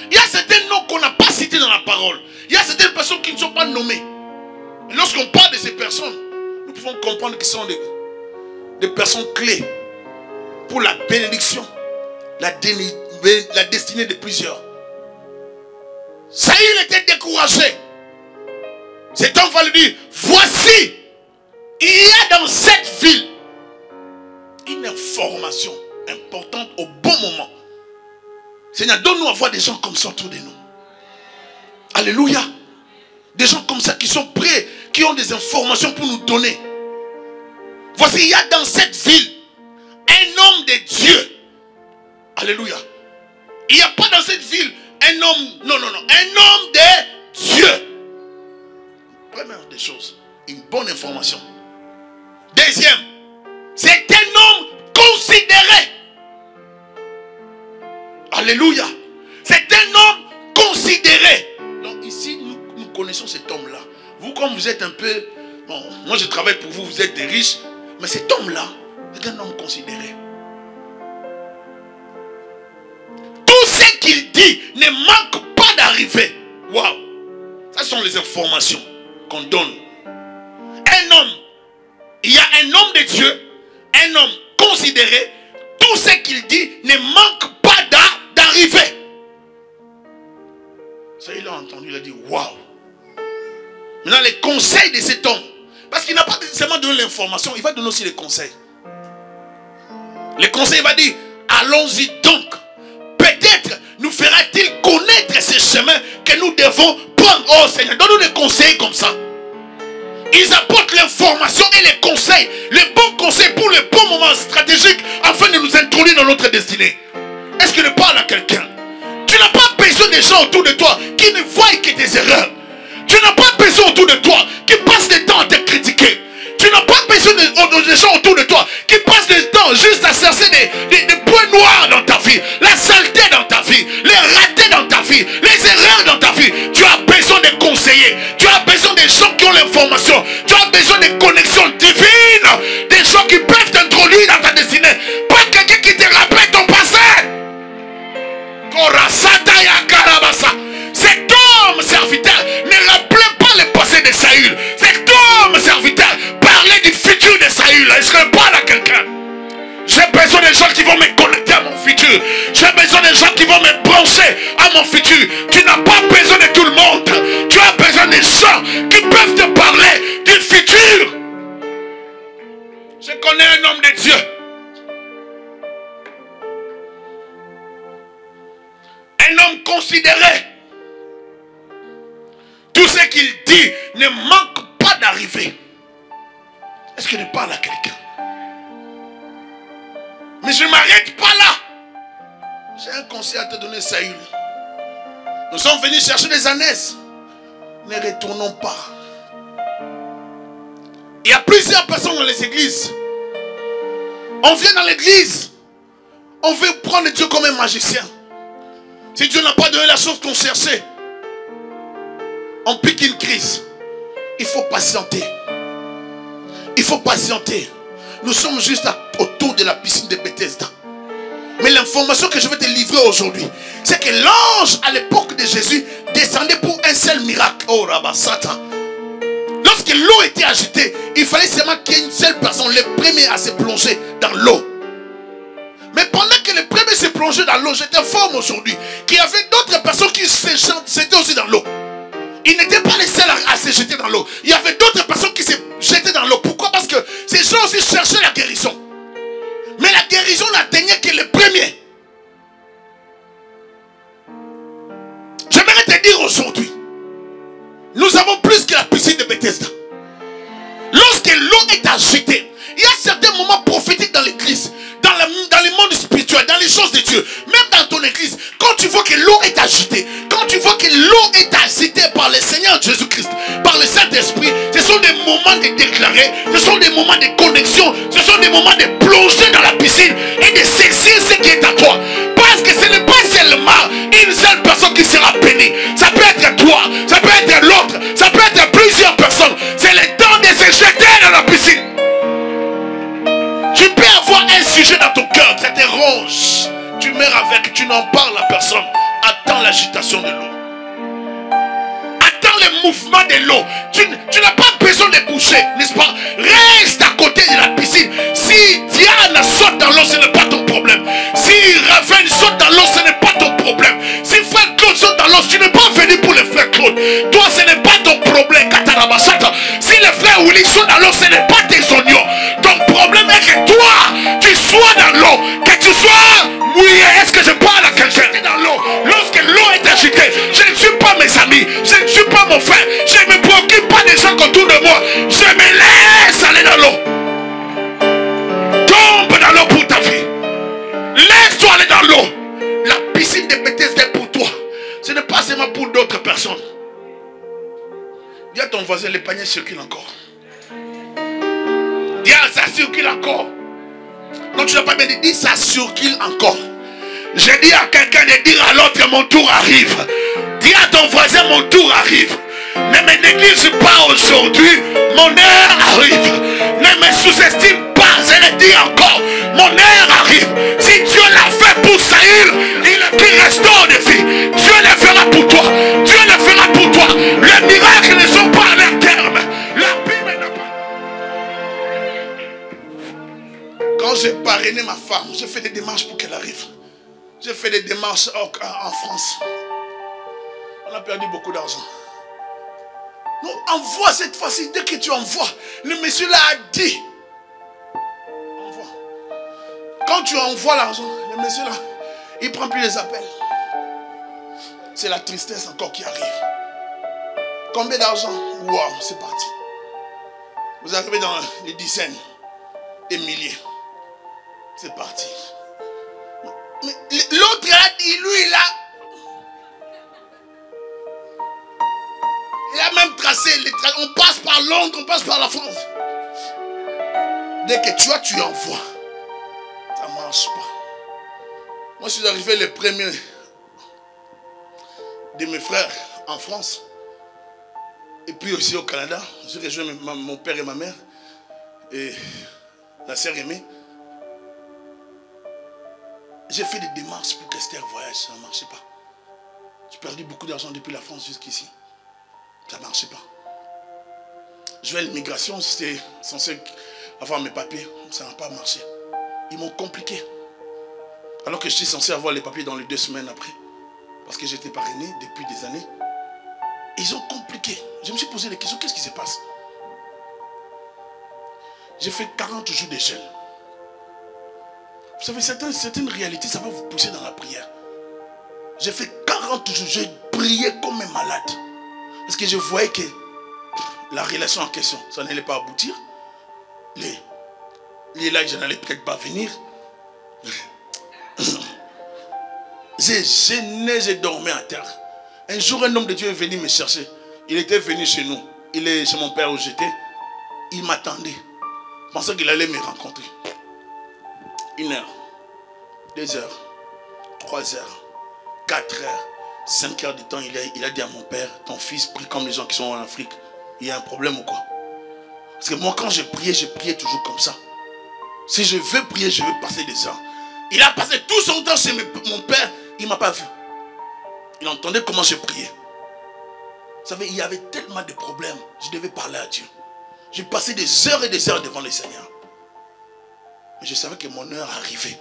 Il y a certains noms qu'on n'a pas cités dans la parole. Il y a certaines personnes qui ne sont pas nommées. Et lorsqu'on parle de ces personnes, nous pouvons comprendre qu'ils sont des personnes clés pour la bénédiction, la destinée de plusieurs. Saül était découragé. Cet homme va lui dire, voici, il y a dans cette ville une information importante au bon moment. Seigneur, donne-nous à voir des gens comme ça autour de nous. Alléluia. Des gens comme ça qui sont prêts, qui ont des informations pour nous donner. Voici, il y a dans cette ville un homme de Dieu. Alléluia. Il n'y a pas dans cette ville un homme, non, un homme de Dieu. Première des choses, une bonne information. Deuxième, c'est un homme considéré. Alléluia. C'est un homme considéré. Donc ici, nous connaissons cet homme-là. Vous, comme vous êtes un peu... Bon, moi je travaille pour vous, vous êtes des riches. Mais cet homme-là, c'est un homme considéré. Tout ce qu'il dit ne manque pas d'arriver. Waouh. Ce sont les informations qu'on donne. Un homme, il y a un homme de Dieu, un homme considéré. Tout ce qu'il dit ne manque pas d'arriver. Ça, il a entendu, il a dit waouh. Maintenant, les conseils de cet homme Parce qu'il n'a pas seulement donné l'information, il va donner aussi les conseils. Les conseils, il va dire, allons-y donc. Peut-être nous fera-t-il connaître ces chemins que nous devons prendre. Oh Seigneur, donne-nous des conseils comme ça. Ils apportent l'information et les conseils, les bons conseils pour le bon moment stratégique afin de nous introduire dans notre destinée. Est-ce que je parle à quelqu'un? Tu n'as pas besoin des gens autour de toi qui ne voient que tes erreurs. Tu n'as pas besoin autour de toi qui passent le temps à te critiquer. Tu n'as pas besoin des gens autour de toi qui passent le temps juste à chercher des points noirs dans ta vie, la saleté dans ta vie, les ratés dans ta vie, les erreurs dans ta vie. Tu as besoin de conseillers. Tu as besoin des gens qui ont l'information. Tu as besoin de connexions divines, des gens qui peuvent t'introduire dans ta destinée. Pas quelqu'un qui te rappelle ton passé. Cet homme serviteur ne rappelait pas le passé de Saül. Cet homme serviteur parlait du futur de Saül. Est-ce que je parle à quelqu'un? J'ai besoin des gens qui vont me connecter à mon futur. J'ai besoin des gens qui vont me brancher à mon futur. Tu n'as pas besoin de tout le monde. Tu as besoin des gens qui peuvent te parler du futur. Je connais un homme de Dieu. Un homme considéré. Tout ce qu'il dit ne manque pas d'arriver. Est-ce que je parle à quelqu'un? Mais je ne m'arrête pas là. J'ai un conseil à te donner, Saül. Nous sommes venus chercher des ânesses. Ne retournons pas. Il y a plusieurs personnes dans les églises. On vient dans l'église. On veut prendre Dieu comme un magicien. Si Dieu n'a pas donné la chose qu'on cherchait, on pique une crise. Il faut patienter. Il faut patienter. Nous sommes juste autour de la piscine de Bethesda. Mais l'information que je vais te livrer aujourd'hui, c'est que l'ange à l'époque de Jésus descendait pour un seul miracle. Oh Rabba Satan. Lorsque l'eau était agitée, il fallait seulement qu'il y ait une seule personne, le premier à se plonger dans l'eau. Mais pendant que le premier se plongeait dans l'eau, je t'informe aujourd'hui qu'il y avait d'autres personnes qui s'étaient aussi dans l'eau. Ils n'étaient pas les seuls à se jeter dans l'eau. Il y avait d'autres personnes qui se jetaient dans l'eau. Pourquoi? Parce que ces gens aussi cherchaient la guérison. Mais la guérison n'atteignait que le premier. J'aimerais te dire aujourd'hui, nous avons plus que la piscine de Bethesda. Lorsque l'eau est agitée, il y a certains moments prophétiques dans l'église, dans le monde spirituel, dans les choses de Dieu, même dans ton église. Quand tu vois que l'eau est agitée, quand tu vois que l'eau est agitée par le Seigneur Jésus-Christ, par le Saint-Esprit, ce sont des moments de déclarer, ce sont des moments de connexion, ce sont des moments de plonger dans la piscine et de saisir ce qui est à toi. Parce que ce n'est pas seulement une seule personne qui sera bénie. Ça peut être toi, ça peut être l'autre, ça peut être plusieurs personnes. C'est le temps de se jeter dans la piscine. Tu peux avoir un sujet dans ton cœur, ça te ronge. Tu meurs avec, tu n'en parles à personne. Attends l'agitation de l'eau. Attends le mouvement de l'eau. Tu n'as pas besoin de bouger, n'est-ce pas? Reste à côté de la piscine. Si Diane saute dans l'eau, ce n'est pas ton problème. Si Raven saute dans l'eau, ce n'est pas ton problème. Si frère Claude saute dans l'eau, tu n'es pas venu pour le frère Claude. Toi, ce n'est pas ton problème. Si le frère Willy saute dans l'eau, ce n'est pas tes oignons. Ton problème est que toi, tu sois dans l'eau, que tu sois mouillé. Est-ce que je parle à quelqu'un dans l'eau? Lorsque l'eau est agitée, je ne suis pas mes amis, je ne suis pas mon frère, je ne me préoccupe pas des gens autour de moi. Je me laisse aller dans l'eau. Tombe dans l'eau pour ta vie. Laisse-toi aller dans l'eau. La piscine de Bethesda est pour toi. Ce n'est pas seulement pour d'autres personnes. Dis à ton voisin, le panier circule encore. Dis à ça circule encore. Non, tu n'as pas bien dit, ça circule encore. Je dis à quelqu'un de dire à l'autre, mon tour arrive. Dis à ton voisin, mon tour arrive. Ne me néglige pas aujourd'hui, mon heure arrive. Ne me sous-estime pas, je le dis encore, mon heure arrive. Si Dieu l'a fait pour Saül, il restaure des vies. Dieu le fera pour toi. Dieu le fera pour toi. Les miracles ne sont pas à leur terme. La Bible n'a pas. Quand j'ai parrainé ma femme, j'ai fait des démarches pour qu'elle arrive. J'ai fait des démarches en France. On a perdu beaucoup d'argent. Non, envoie cette fois-ci. Dès que tu envoies, le monsieur là a dit. Envoie. Quand tu envoies l'argent, le monsieur là, il ne prend plus les appels. C'est la tristesse encore qui arrive. Combien d'argent? Wow, c'est parti. Vous arrivez dans les dizaines, des milliers. C'est parti. Mais l'autre a dit, lui, il a même tracé. On passe par Londres, on passe par la France. Dès que tu envoies. Ça ne marche pas. Moi, je suis arrivé les premiers de mes frères en France. Et puis aussi au Canada. J'ai rejoint mon père et ma mère. Et la sœur aimée. J'ai fait des démarches pour qu'Esther voyage. Ça ne marchait pas. J'ai perdu beaucoup d'argent depuis la France jusqu'ici. Ça ne marchait pas. Je vais à l'immigration. J'étais censé avoir mes papiers. Ça n'a pas marché. Ils m'ont compliqué. Alors que j'étais censé avoir les papiers dans les 2 semaines après. Parce que j'étais parrainé depuis des années. Ils ont compliqué. Je me suis posé des questions. Qu'est-ce qui se passe? J'ai fait 40 jours de jeûne. Vous savez, certaines réalités, ça va vous pousser dans la prière. J'ai fait 40 jours. J'ai prié comme un malade. Parce que je voyais que la relation en question, ça n'allait pas aboutir. Les likes, je n'allais peut-être pas venir. J'ai gêné, j'ai dormi à terre. Un jour, un homme de Dieu est venu me chercher. Il était venu chez nous. Il est chez mon père où j'étais. Il m'attendait. Je pensais qu'il allait me rencontrer. 1 heure, 2 heures, 3 heures, 4 heures, 5 heures de temps. Il a dit à mon père, ton fils prie comme les gens qui sont en Afrique. Il y a un problème ou quoi? Parce que moi, quand je priais toujours comme ça. Si je veux prier, je veux passer des heures. Il a passé tout son temps chez mon père. Il ne m'a pas vu. Il entendait comment je priais. Vous savez, il y avait tellement de problèmes. Je devais parler à Dieu. J'ai passé des heures et des heures devant le Seigneur. Mais je savais que mon heure arrivait.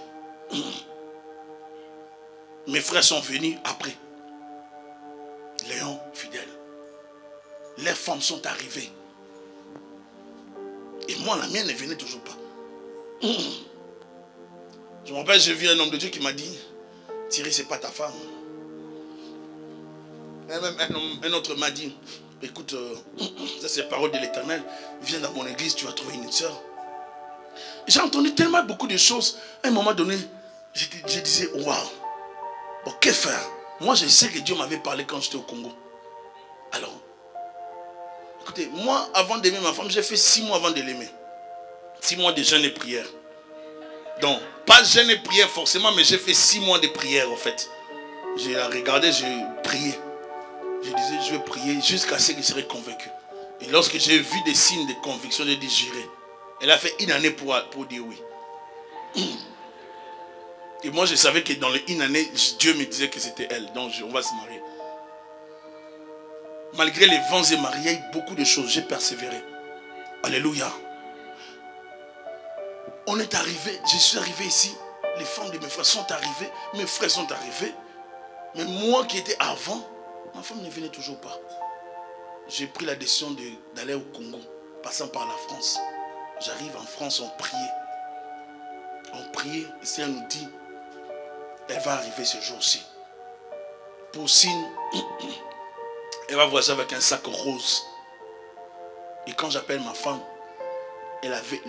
Mes frères sont venus après. Léon, fidèle. Les femmes sont arrivées. Et moi, la mienne ne venait toujours pas. Je me rappelle, j'ai vu un homme de Dieu qui m'a dit, Thierry, c'est pas ta femme. Et même un autre m'a dit, écoute, ça c'est la parole de l'Éternel, viens dans mon église, tu vas trouver une sœur. J'ai entendu tellement beaucoup de choses. À un moment donné, je disais, waouh, bon, que faire? Moi, je sais que Dieu m'avait parlé quand j'étais au Congo. Alors, écoutez, moi, avant d'aimer ma femme, j'ai fait 6 mois avant de l'aimer. 6 mois de jeûne et prière. Donc, pas jeûne et prière forcément, mais j'ai fait 6 mois de prière en fait. J'ai regardé, j'ai prié. Je disais, je vais prier jusqu'à ce qu'il serait convaincu. Et lorsque j'ai vu des signes de conviction, j'ai dit, j'irai. Elle a fait 1 année pour dire oui. Et moi, je savais que dans les 1 année, Dieu me disait que c'était elle. Donc, on va se marier. Malgré les vents et marées, il y a eu beaucoup de choses. J'ai persévéré. Alléluia. On est arrivé, je suis arrivé ici. Les femmes de mes frères sont arrivées. Mes frères sont arrivés. Mais moi qui étais avant, ma femme ne venait toujours pas. J'ai pris la décision d'aller au Congo, passant par la France. J'arrive en France, on priait. On priait, le Seigneur nous dit, elle va arriver ce jour-ci. Pour signe, elle va voyager avec un sac rose. Et quand j'appelle ma femme, elle avait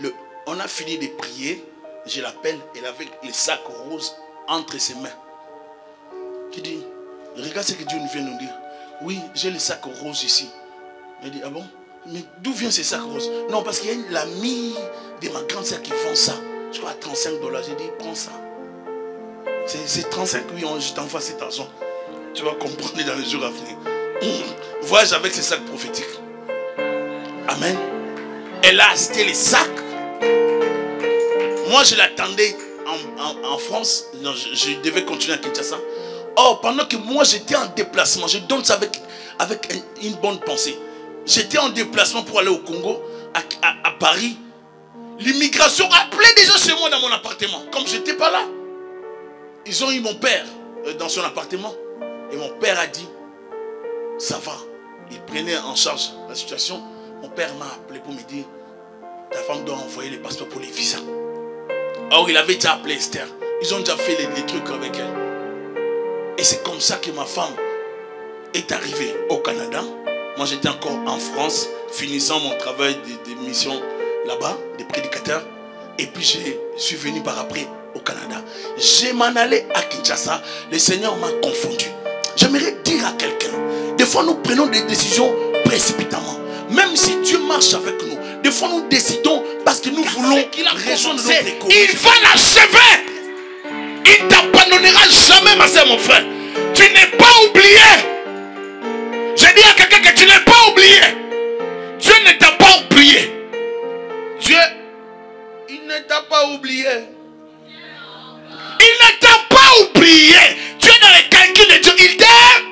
on a fini de prier, je l'appelle, elle avait le sac rose entre ses mains. Qui dit, regarde ce que Dieu nous vient nous dire. Oui, j'ai le sac rose ici. Elle dit, ah bon? Mais d'où vient ce sac rose? Non, parce qu'il y a l'ami de ma grande sœur qui vend ça. Je crois à 35 $. J'ai dit, prends ça. C'est 35, oui, je t'envoie cet argent. Tu vas comprendre dans les jours à venir. Voyage avec ces sacs prophétiques. Amen. Elle a acheté les sacs. Moi, je l'attendais en France. Non, je devais continuer à Kinshasa. Or, pendant que moi, j'étais en déplacement, je donne ça avec une bonne pensée. J'étais en déplacement pour aller au Congo, à Paris. L'immigration appelait des gens chez moi dans mon appartement. Comme je n'étais pas là, ils ont eu mon père dans son appartement. Et mon père a dit, ça va, il prenait en charge la situation. Mon père m'a appelé pour me dire, ta femme doit envoyer les passeports pour les visas. Or, il avait déjà appelé Esther. Ils ont déjà fait les trucs avec elle. Et c'est comme ça que ma femme est arrivée au Canada. Moi, j'étais encore en France, finissant mon travail de mission là-bas, des prédicateurs. Et puis, je suis venu par après au Canada. Je m'en allais à Kinshasa. Le Seigneur m'a confondu. J'aimerais dire à quelqu'un, des fois, nous prenons des décisions précipitamment. Même si Dieu marche avec nous, des fois, nous décidons parce que nous voulons rejoindre notre école. Il va l'achever. Il ne t'abandonnera jamais, ma soeur, mon frère. Tu n'es pas oublié. Je dis à quelqu'un que tu n'es pas oublié. Dieu ne t'a pas oublié. Dieu, il ne t'a pas oublié. Il ne t'a pas oublié. Tu es dans les calculs de Dieu. Il t'aime.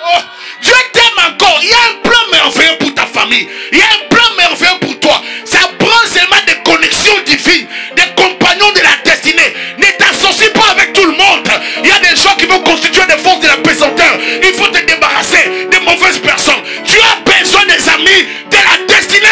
Oh, Dieu t'aime encore. Il y a un plan merveilleux pour ta famille. Il y a un plan merveilleux pour toi. Ça prend seulement des connexions divines, des compagnons de la destinée. Ne t'associe pas avec tout le monde. Il y a des gens qui vont constituer des forces de la pesanteur. Il faut te débarrasser des mauvaises personnes. Tu as besoin des amis de la destinée.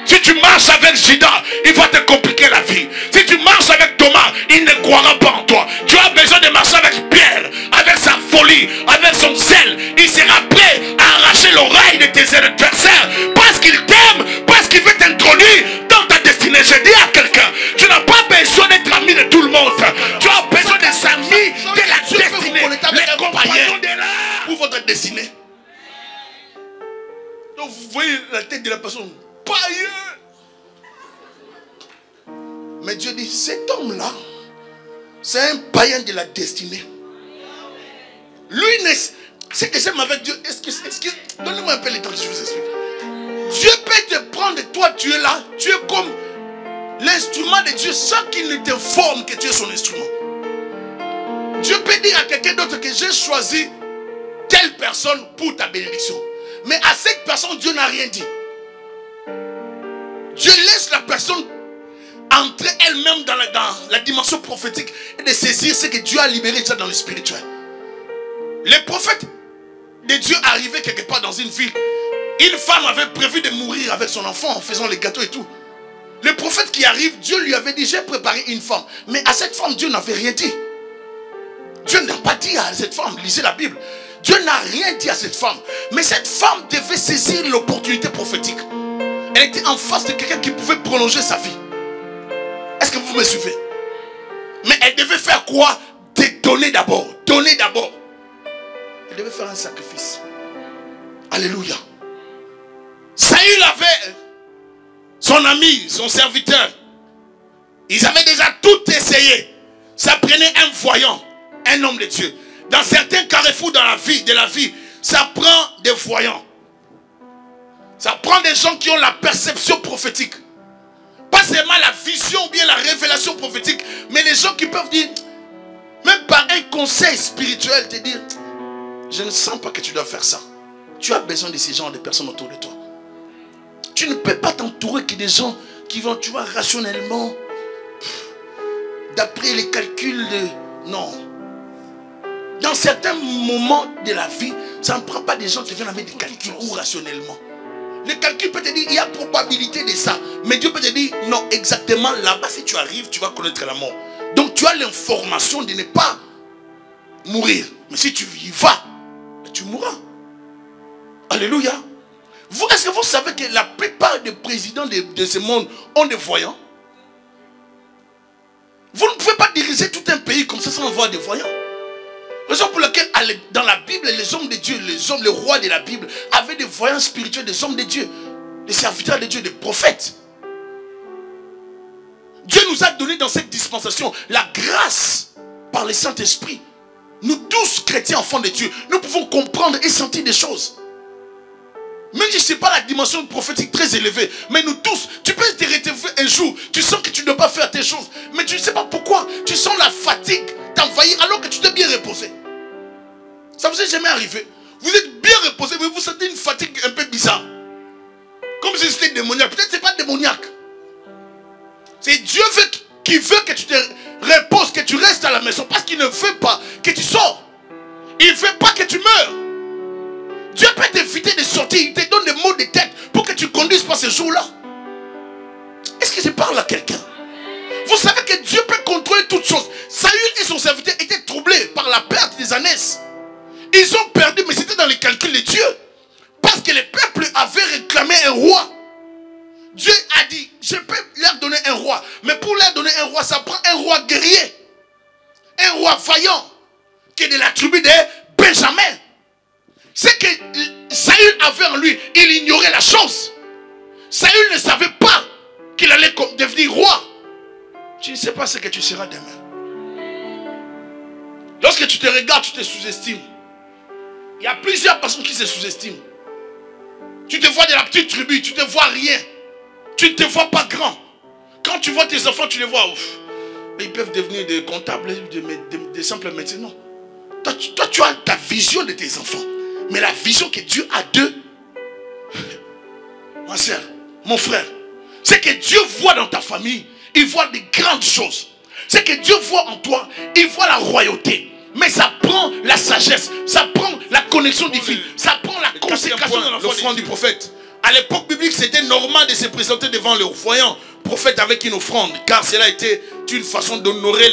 Si tu marches avec Judas, il va te compliquer la vie. Si tu marches avec Thomas, il ne croira pas en toi. Tu as besoin de marcher avec Pierre, avec sa folie, avec son zèle. Il sera prêt à arracher l'oreille de tes adversaires parce qu'il t'aime, parce qu'il veut t'introduire dans ta destinée. Je dis à quelqu'un, tu n'as pas besoin d'être ami de tout le monde. Tu as besoin des amis de la destinée, les compagnons de l'art pour votre destinée. Donc vous voyez la tête de la personne. Païen. Mais Dieu dit, cet homme-là, c'est un païen de la destinée. Lui, c'est que j'aime avec Dieu. Donnez-moi un peu le temps que je vous explique. Dieu peut te prendre, toi tu es là, tu es comme l'instrument de Dieu sans qu'il ne t'informe que tu es son instrument. Dieu peut dire à quelqu'un d'autre que j'ai choisi telle personne pour ta bénédiction. Mais à cette personne, Dieu n'a rien dit. Dieu laisse la personne entrer elle-même dans la dimension prophétique et de saisir ce que Dieu a libéré déjà dans le spirituel. Les prophètes de Dieu arrivaient quelque part dans une ville. Une femme avait prévu de mourir avec son enfant en faisant les gâteaux et tout. Le prophète qui arrive, Dieu lui avait dit, j'ai préparé une femme. Mais à cette femme, Dieu n'avait rien dit. Dieu n'a pas dit à cette femme, lisez la Bible. Dieu n'a rien dit à cette femme. Mais cette femme devait saisir l'opportunité prophétique. Elle était en face de quelqu'un qui pouvait prolonger sa vie. Est-ce que vous me suivez? Mais elle devait faire quoi? Donner d'abord. Donner d'abord. Elle devait faire un sacrifice. Alléluia. Saül avait son ami, son serviteur. Ils avaient déjà tout essayé. Ça prenait un voyant, un homme de Dieu. Dans certains carrefours de la vie, ça prend des voyants. Ça prend des gens qui ont la perception prophétique. Pas seulement la vision ou bien la révélation prophétique, mais les gens qui peuvent dire, même par un conseil spirituel, te dire, je ne sens pas que tu dois faire ça. Tu as besoin de ces gens, de personnes autour de toi. Tu ne peux pas t'entourer que des gens qui vont, tu vois, rationnellement, d'après les calculs de... Non. Dans certains moments de la vie, ça ne prend pas des gens qui viennent avec des calculs ou rationnellement. Le calcul peut te dire, il y a probabilité de ça. Mais Dieu peut te dire, non, exactement là-bas, si tu arrives, tu vas connaître la mort. Donc tu as l'information de ne pas mourir. Mais si tu y vas, tu mourras. Alléluia. Est-ce que vous savez que la plupart des présidents de ce monde ont des voyants? Vous ne pouvez pas diriger tout un pays comme ça sans avoir des voyants. Raison pour laquelle dans la Bible, les hommes de Dieu, les rois de la Bible avaient des voyants spirituels, des hommes de Dieu, des serviteurs de Dieu, des prophètes. Dieu nous a donné dans cette dispensation la grâce par le Saint-Esprit. Nous tous, chrétiens, enfants de Dieu, nous pouvons comprendre et sentir des choses. Même si ce n'est pas la dimension prophétique très élevée, mais nous tous, tu peux te retrouver un jour, tu sens que tu ne dois pas faire tes choses, mais tu ne sais pas pourquoi, tu sens la fatigue t'envahir alors que tu t'es bien reposé. Ça vous est jamais arrivé? Vous êtes bien reposé, mais vous sentez une fatigue un peu bizarre. Comme si c'était démoniaque. Peut-être que ce n'est pas démoniaque. C'est Dieu qui veut que tu te reposes, que tu restes à la maison, parce qu'il ne veut pas que tu sors. Il ne veut pas que tu meurs. Dieu peut t'éviter de sortir. Il te donne des maux de tête pour que tu ne conduises pas ce jour-là. Est-ce que je parle à quelqu'un? Vous savez que Dieu peut contrôler toutes choses. Saül et son serviteur étaient troublés par la perte des ânesses. Ils ont perdu, mais c'était dans les calculs de Dieu. Parce que le peuple avait réclamé un roi. Dieu a dit, je peux leur donner un roi. Mais pour leur donner un roi, ça prend un roi guerrier. Un roi vaillant. Qui est de la tribu de Benjamin. C'est que Saül avait en lui, il ignorait la chose. Saül ne savait pas qu'il allait devenir roi. Tu ne sais pas ce que tu seras demain. Lorsque tu te regardes, tu te sous-estimes. Il y a plusieurs personnes qui se sous-estiment. Tu te vois de la petite tribu, tu ne te vois rien. Tu ne te vois pas grand. Quand tu vois tes enfants, tu les vois. Ouf, ils peuvent devenir des comptables, des simples médecins. Non. Toi, tu as ta vision de tes enfants. Mais la vision que Dieu a d'eux, ma soeur, mon frère, c'est que Dieu voit dans ta famille, il voit des grandes choses. C'est que Dieu voit en toi, il voit la royauté. Mais ça prend la sagesse, ça prend la connexion divine, ça prend la consécration de l'offrande du prophète. À l'époque biblique, c'était normal de se présenter devant le voyant prophète avec une offrande, car cela était une façon d'honorer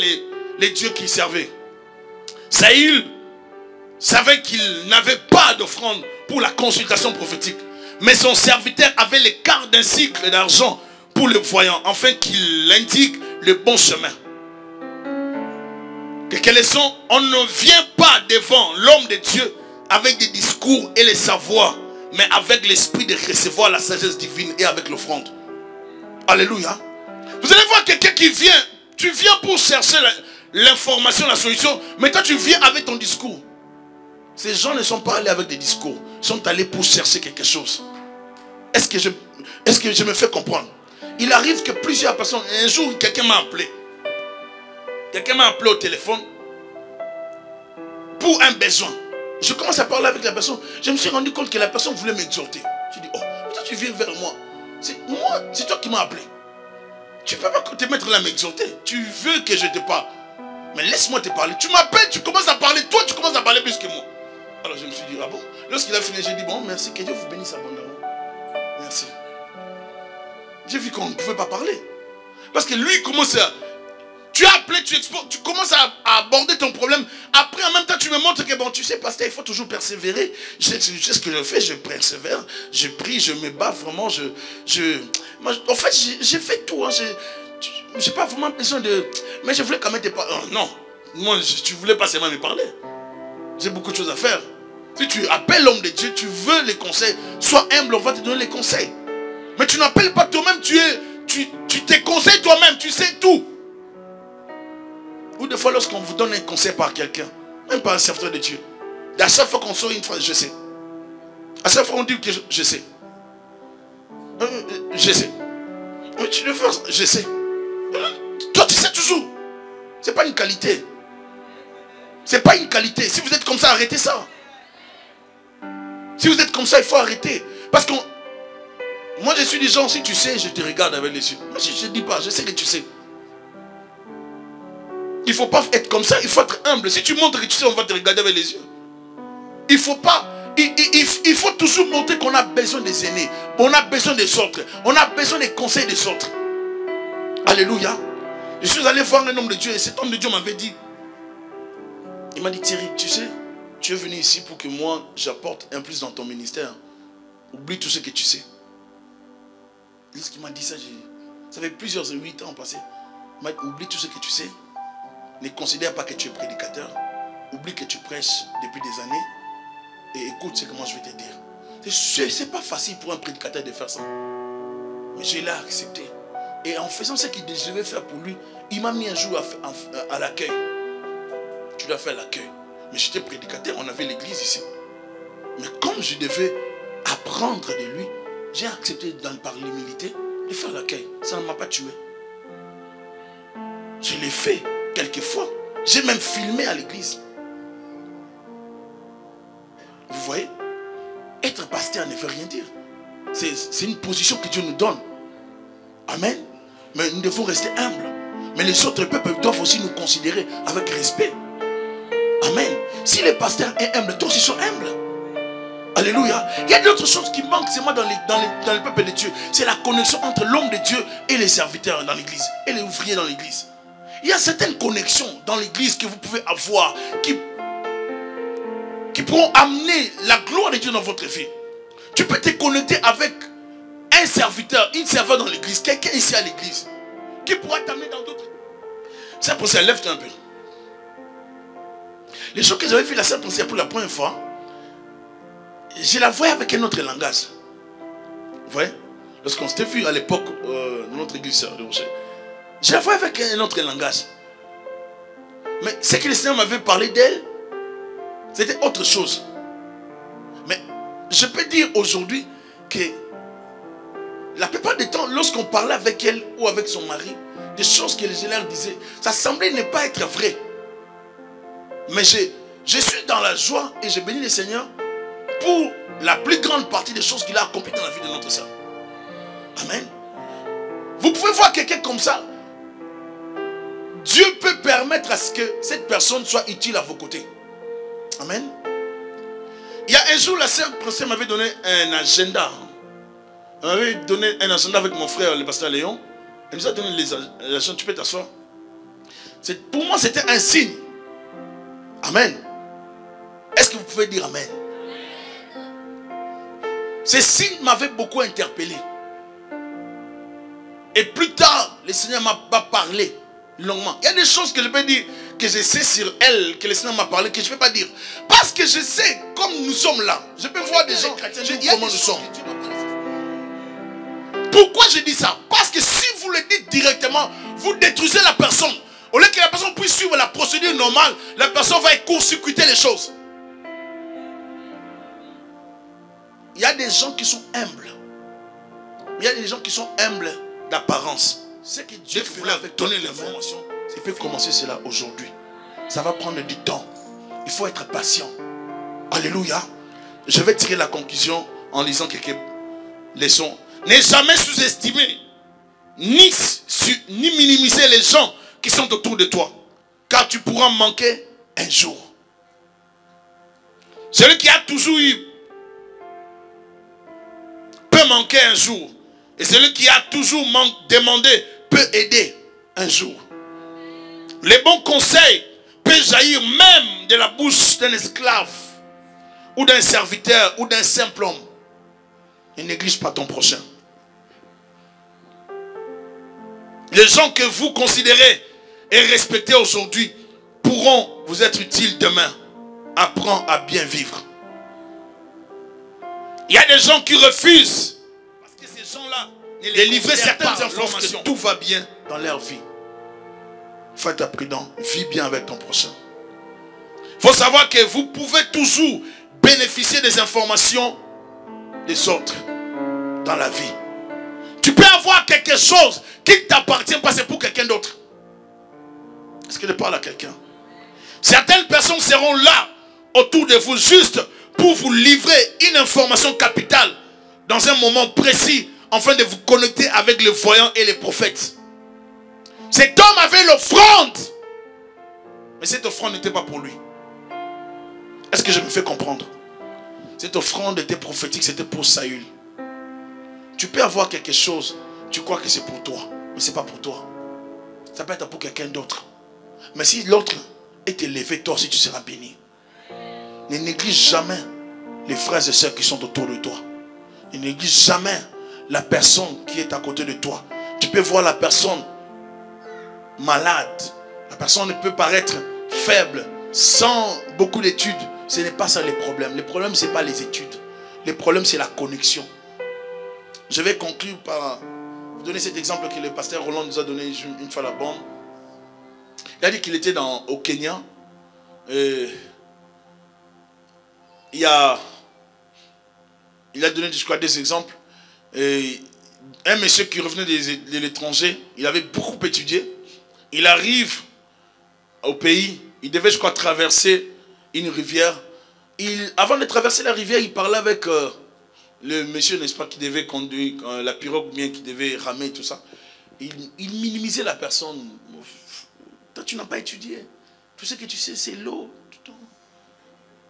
les dieux qu'il servait. Saül savait qu'il n'avait pas d'offrande pour la consultation prophétique, mais son serviteur avait le quart d'un cycle d'argent pour le voyant, afin qu'il indique le bon chemin. Quelle leçon? On ne vient pas devant l'homme de Dieu avec des discours et les savoirs, mais avec l'esprit de recevoir la sagesse divine et avec l'offrande. Alléluia. Vous allez voir quelqu'un qui vient, tu viens pour chercher l'information, la solution, mais toi tu viens avec ton discours. Ces gens ne sont pas allés avec des discours, ils sont allés pour chercher quelque chose. Est-ce que je me fais comprendre? Il arrive que plusieurs personnes, un jour quelqu'un m'a appelé. Quelqu'un m'a appelé au téléphone pour un besoin. Je commence à parler avec la personne. Je me suis rendu compte que la personne voulait m'exhorter. Je dis, oh, toi tu viens vers moi. C'est toi qui m'as appelé. Tu ne peux pas te mettre là à m'exhorter. Tu veux que je te parle. Mais laisse-moi te parler. Tu m'appelles, tu commences à parler. Toi, tu commences à parler plus que moi. Alors je me suis dit, ah bon? Lorsqu'il a fini, j'ai dit, bon, merci, que Dieu vous bénisse abondamment. Merci. J'ai vu qu'on ne pouvait pas parler. Parce que lui, il commence à... Tu as appelé, tu commences à aborder ton problème. Après, en même temps, tu me montres que, bon, tu sais, pasteur, il faut toujours persévérer. Je sais ce que je fais, je persévère. Je prie, je me bats vraiment. Moi, en fait, j'ai fait tout. Hein, j'ai pas vraiment besoin de... Mais je voulais quand même te parler. Non, moi, tu voulais pas seulement me parler. J'ai beaucoup de choses à faire. Si tu appelles l'homme de Dieu, tu veux les conseils. Sois humble, on va te donner les conseils. Mais tu n'appelles pas toi-même, tu te conseilles toi-même, tu sais tout. Ou des fois, lorsqu'on vous donne un conseil par quelqu'un, même par un serviteur de Dieu, à chaque fois qu'on sort une phrase, je sais. À chaque fois on dit que je sais. Je sais. Mais tu le fais, je sais. Toi, tu sais toujours. C'est pas une qualité. C'est pas une qualité. Si vous êtes comme ça, arrêtez ça. Si vous êtes comme ça, il faut arrêter. Parce que moi, je suis des gens, si tu sais, je te regarde avec les yeux. Moi, si je ne dis pas, je sais que tu sais. Il ne faut pas être comme ça, il faut être humble. Si tu montres que tu sais, on va te regarder avec les yeux. Il faut pas. Il faut toujours montrer qu'on a besoin des aînés. On a besoin des autres. On a besoin des conseils des autres. Alléluia. Je suis allé voir un homme de Dieu et cet homme de Dieu m'avait dit, il m'a dit, Thierry, tu sais, tu es venu ici pour que moi j'apporte un plus dans ton ministère. Oublie tout ce que tu sais. Lorsqu'il m'a dit ça, ça fait plusieurs 8 ans passés. Il m'a dit, oublie tout ce que tu sais. Ne considère pas que tu es prédicateur. Oublie que tu prêches depuis des années. Et écoute ce que moi je vais te dire. C'est pas facile pour un prédicateur de faire ça. Mais je l'ai accepté. Et en faisant ce qu'il devait faire pour lui, il m'a mis un jour à l'accueil. Tu dois faire l'accueil. Mais j'étais prédicateur, on avait l'église ici. Mais comme je devais apprendre de lui, j'ai accepté par l'humilité de faire l'accueil. Ça ne m'a pas tué. Je l'ai fait quelquefois. J'ai même filmé à l'église. Vous voyez? Être pasteur ne veut rien dire. C'est une position que Dieu nous donne. Amen. Mais nous devons rester humbles. Mais les autres peuples doivent aussi nous considérer avec respect. Amen. Si le pasteur est humble, toi aussi sois humble. Alléluia. Il y a d'autres choses qui manquent seulement dans le peuple de Dieu. C'est la connexion entre l'homme de Dieu et les serviteurs dans l'église. Et les ouvriers dans l'église. Il y a certaines connexions dans l'église que vous pouvez avoir qui pourront amener la gloire de Dieu dans votre vie. Tu peux te connecter avec un serviteur, une serveur dans l'église, quelqu'un ici à l'église, qui pourra t'amener dans d'autres. C'est pour ça, lève-toi un peu. Les choses que j'avais vues la semaine passée pour la première fois, je la voyais avec un autre langage. Vous voyez? Lorsqu'on s'était vu à l'époque dans notre église de Rocher, je la voyais avec un autre langage. Mais ce que le Seigneur m'avait parlé d'elle, c'était autre chose. Mais je peux dire aujourd'hui que la plupart du temps, lorsqu'on parlait avec elle ou avec son mari, des choses que je leur disais, ça semblait ne pas être vrai. Mais je suis dans la joie et je bénis le Seigneur pour la plus grande partie des choses qu'il a accomplies dans la vie de notre sœur. Amen. Vous pouvez voir quelqu'un comme ça. Dieu peut permettre à ce que cette personne soit utile à vos côtés. Amen. Il y a un jour, la sœur m'avait donné un agenda. Elle m'avait donné un agenda avec mon frère, le pasteur Léon. Elle nous a donné les agendas. Tu peux t'asseoir. Pour moi, c'était un signe. Amen. Est-ce que vous pouvez dire Amen? Ces signes m'avaient beaucoup interpellé. Et plus tard, le Seigneur m'a parlé longuement. Il y a des choses que je peux dire, que je sais sur elle, que le Seigneur m'a parlé, que je ne peux pas dire. Parce que je sais, comme nous sommes là, je peux voir des gens, comment nous sommes. Pourquoi je dis ça? Parce que si vous le dites directement, vous détruisez la personne. Au lieu que la personne puisse suivre la procédure normale, la personne va court-circuiter les choses. Il y a des gens qui sont humbles. Il y a des gens qui sont humbles d'apparence. C'est que Dieu voulait donner l'information. Il peut commencer cela aujourd'hui. Ça va prendre du temps. Il faut être patient. Alléluia. Je vais tirer la conclusion en lisant quelques leçons. Ne jamais sous-estimer ni minimiser les gens qui sont autour de toi. Car tu pourras manquer un jour. Celui qui a toujours eu peut manquer un jour. Et celui qui a toujours demandé peut aider un jour. Les bons conseils peuvent jaillir même de la bouche d'un esclave ou d'un serviteur ou d'un simple homme. Ne néglige pas ton prochain. Les gens que vous considérez et respectez aujourd'hui pourront vous être utiles demain. Apprends à bien vivre. Il y a des gens qui refusent parce que ces gens-là de livrer certaines informations. Tout va bien dans leur vie. Il faut être prudent. Vis bien avec ton prochain. Il faut savoir que vous pouvez toujours bénéficier des informations des autres dans la vie. Tu peux avoir quelque chose qui ne t'appartient pas, c'est pour quelqu'un d'autre. Est-ce que je parle à quelqu'un? Certaines personnes seront là autour de vous juste pour vous livrer une information capitale dans un moment précis afin de vous connecter avec les voyants et les prophètes. Cet homme avait l'offrande, mais cette offrande n'était pas pour lui. Est-ce que je me fais comprendre? Cette offrande était prophétique, c'était pour Saül. Tu peux avoir quelque chose, tu crois que c'est pour toi, mais ce n'est pas pour toi. Ça peut être pour quelqu'un d'autre. Mais si l'autre est élevé, toi aussi tu seras béni. Ne néglige jamais les frères et sœurs qui sont autour de toi. Ne néglige jamais la personne qui est à côté de toi. Tu peux voir la personne malade. La personne peut paraître faible, sans beaucoup d'études. Ce n'est pas ça le problème. Le problème, ce n'est pas les études. Le problème, c'est la connexion. Je vais conclure par vous donner cet exemple que le pasteur Roland nous a donné une fois là-bas. Il a dit qu'il était au Kenya. Il a donné, je crois, des exemples. Un monsieur qui revenait de l'étranger, il avait beaucoup étudié. Il arrive au pays. Il devait, je crois, traverser une rivière. Avant de traverser la rivière, il parlait avec le monsieur, n'est-ce pas, qui devait conduire la pirogue, bien qui devait ramer, tout ça. Il minimisait la personne. Toi, tu n'as pas étudié. Tout ce que tu sais, c'est l'eau.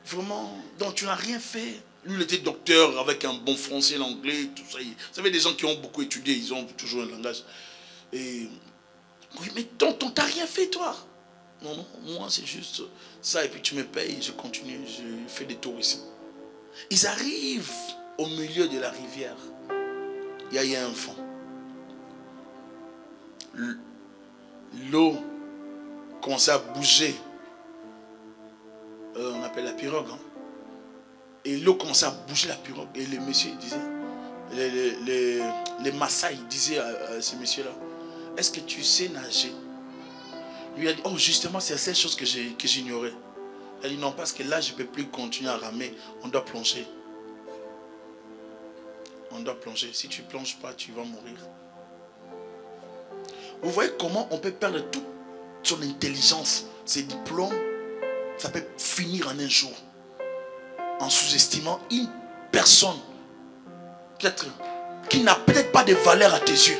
Vraiment, donc tu n'as rien fait. Lui, il était docteur avec un bon français, l'anglais, tout ça. Vous savez, des gens qui ont beaucoup étudié, ils ont toujours un langage. Et oui, mais tonton, t'as rien fait, toi? Non, non, moi, c'est juste ça. Et puis tu me payes, je continue, je fais des tours ici. Ils arrivent au milieu de la rivière. Il y a un fond. L'eau commençait à bouger. On appelle la pirogue. Hein. Et l'eau commençait à bouger la pirogue. Et le monsieur disait, les Maasai disaient à ce monsieur-là, est-ce que tu sais nager? Lui a dit, oh justement c'est la seule chose que j'ignorais. Elle dit, non, parce que là je ne peux plus continuer à ramer. On doit plonger. On doit plonger. Si tu ne plonges pas, tu vas mourir. Vous voyez comment on peut perdre toute son intelligence, ses diplômes. Ça peut finir en un jour. En sous-estimant une personne. Peut-être qui n'a peut-être pas de valeur à tes yeux.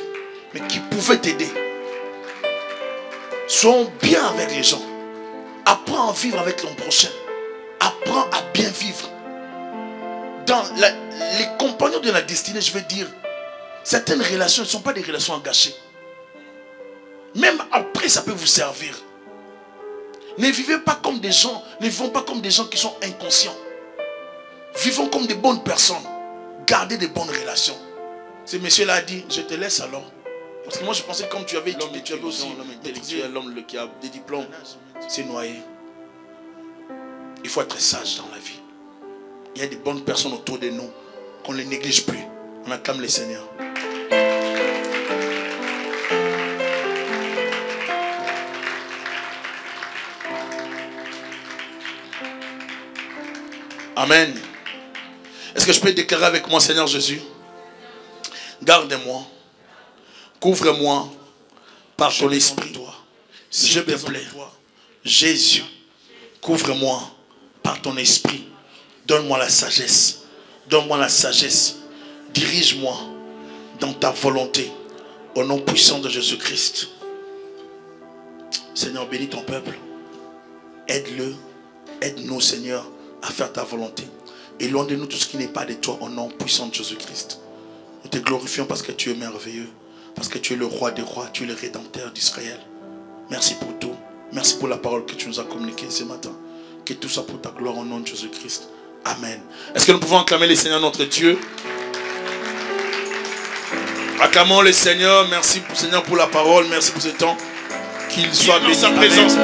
Mais qui pouvait t'aider. Sois bien avec les gens. Apprends à vivre avec ton prochain. Apprends à bien vivre. Dans les compagnons de la destinée, je veux dire, certaines relations ne sont pas des relations gâchées. Même après, ça peut vous servir. Ne vivez pas comme des gens, ne vivons pas comme des gens qui sont inconscients. Vivons comme des bonnes personnes. Gardez des bonnes relations. Ce monsieur-là a dit, je te laisse alors. Parce que moi je pensais que comme tu avais étudié, tu avais aussi l'homme intellectuel, l'homme qui a des diplômes, c'est noyé. Il faut être sage dans la vie. Il y a des bonnes personnes autour de nous qu'on ne les néglige plus. On acclame le Seigneur. Amen. Est-ce que je peux déclarer avec moi, Seigneur Jésus? Garde-moi. Couvre-moi par ton esprit. Je te plaît. Jésus, couvre-moi par ton esprit. Donne-moi la sagesse. Donne-moi la sagesse. Dirige-moi dans ta volonté. Au nom puissant de Jésus-Christ. Seigneur, bénis ton peuple. Aide-le. Aide-nous, Seigneur, à faire ta volonté. Éloigne de nous tout ce qui n'est pas de toi au nom puissant de Jésus-Christ. Nous te glorifions parce que tu es merveilleux. Parce que tu es le roi des rois. Tu es le rédempteur d'Israël. Merci pour tout. Merci pour la parole que tu nous as communiquée ce matin. Que tout ça pour ta gloire au nom de Jésus-Christ. Amen. Est-ce que nous pouvons acclamer le Seigneur notre Dieu? Acclamons le Seigneur. Merci Seigneur pour la parole. Merci pour ce temps. Qu'il soit béni. Sa présence.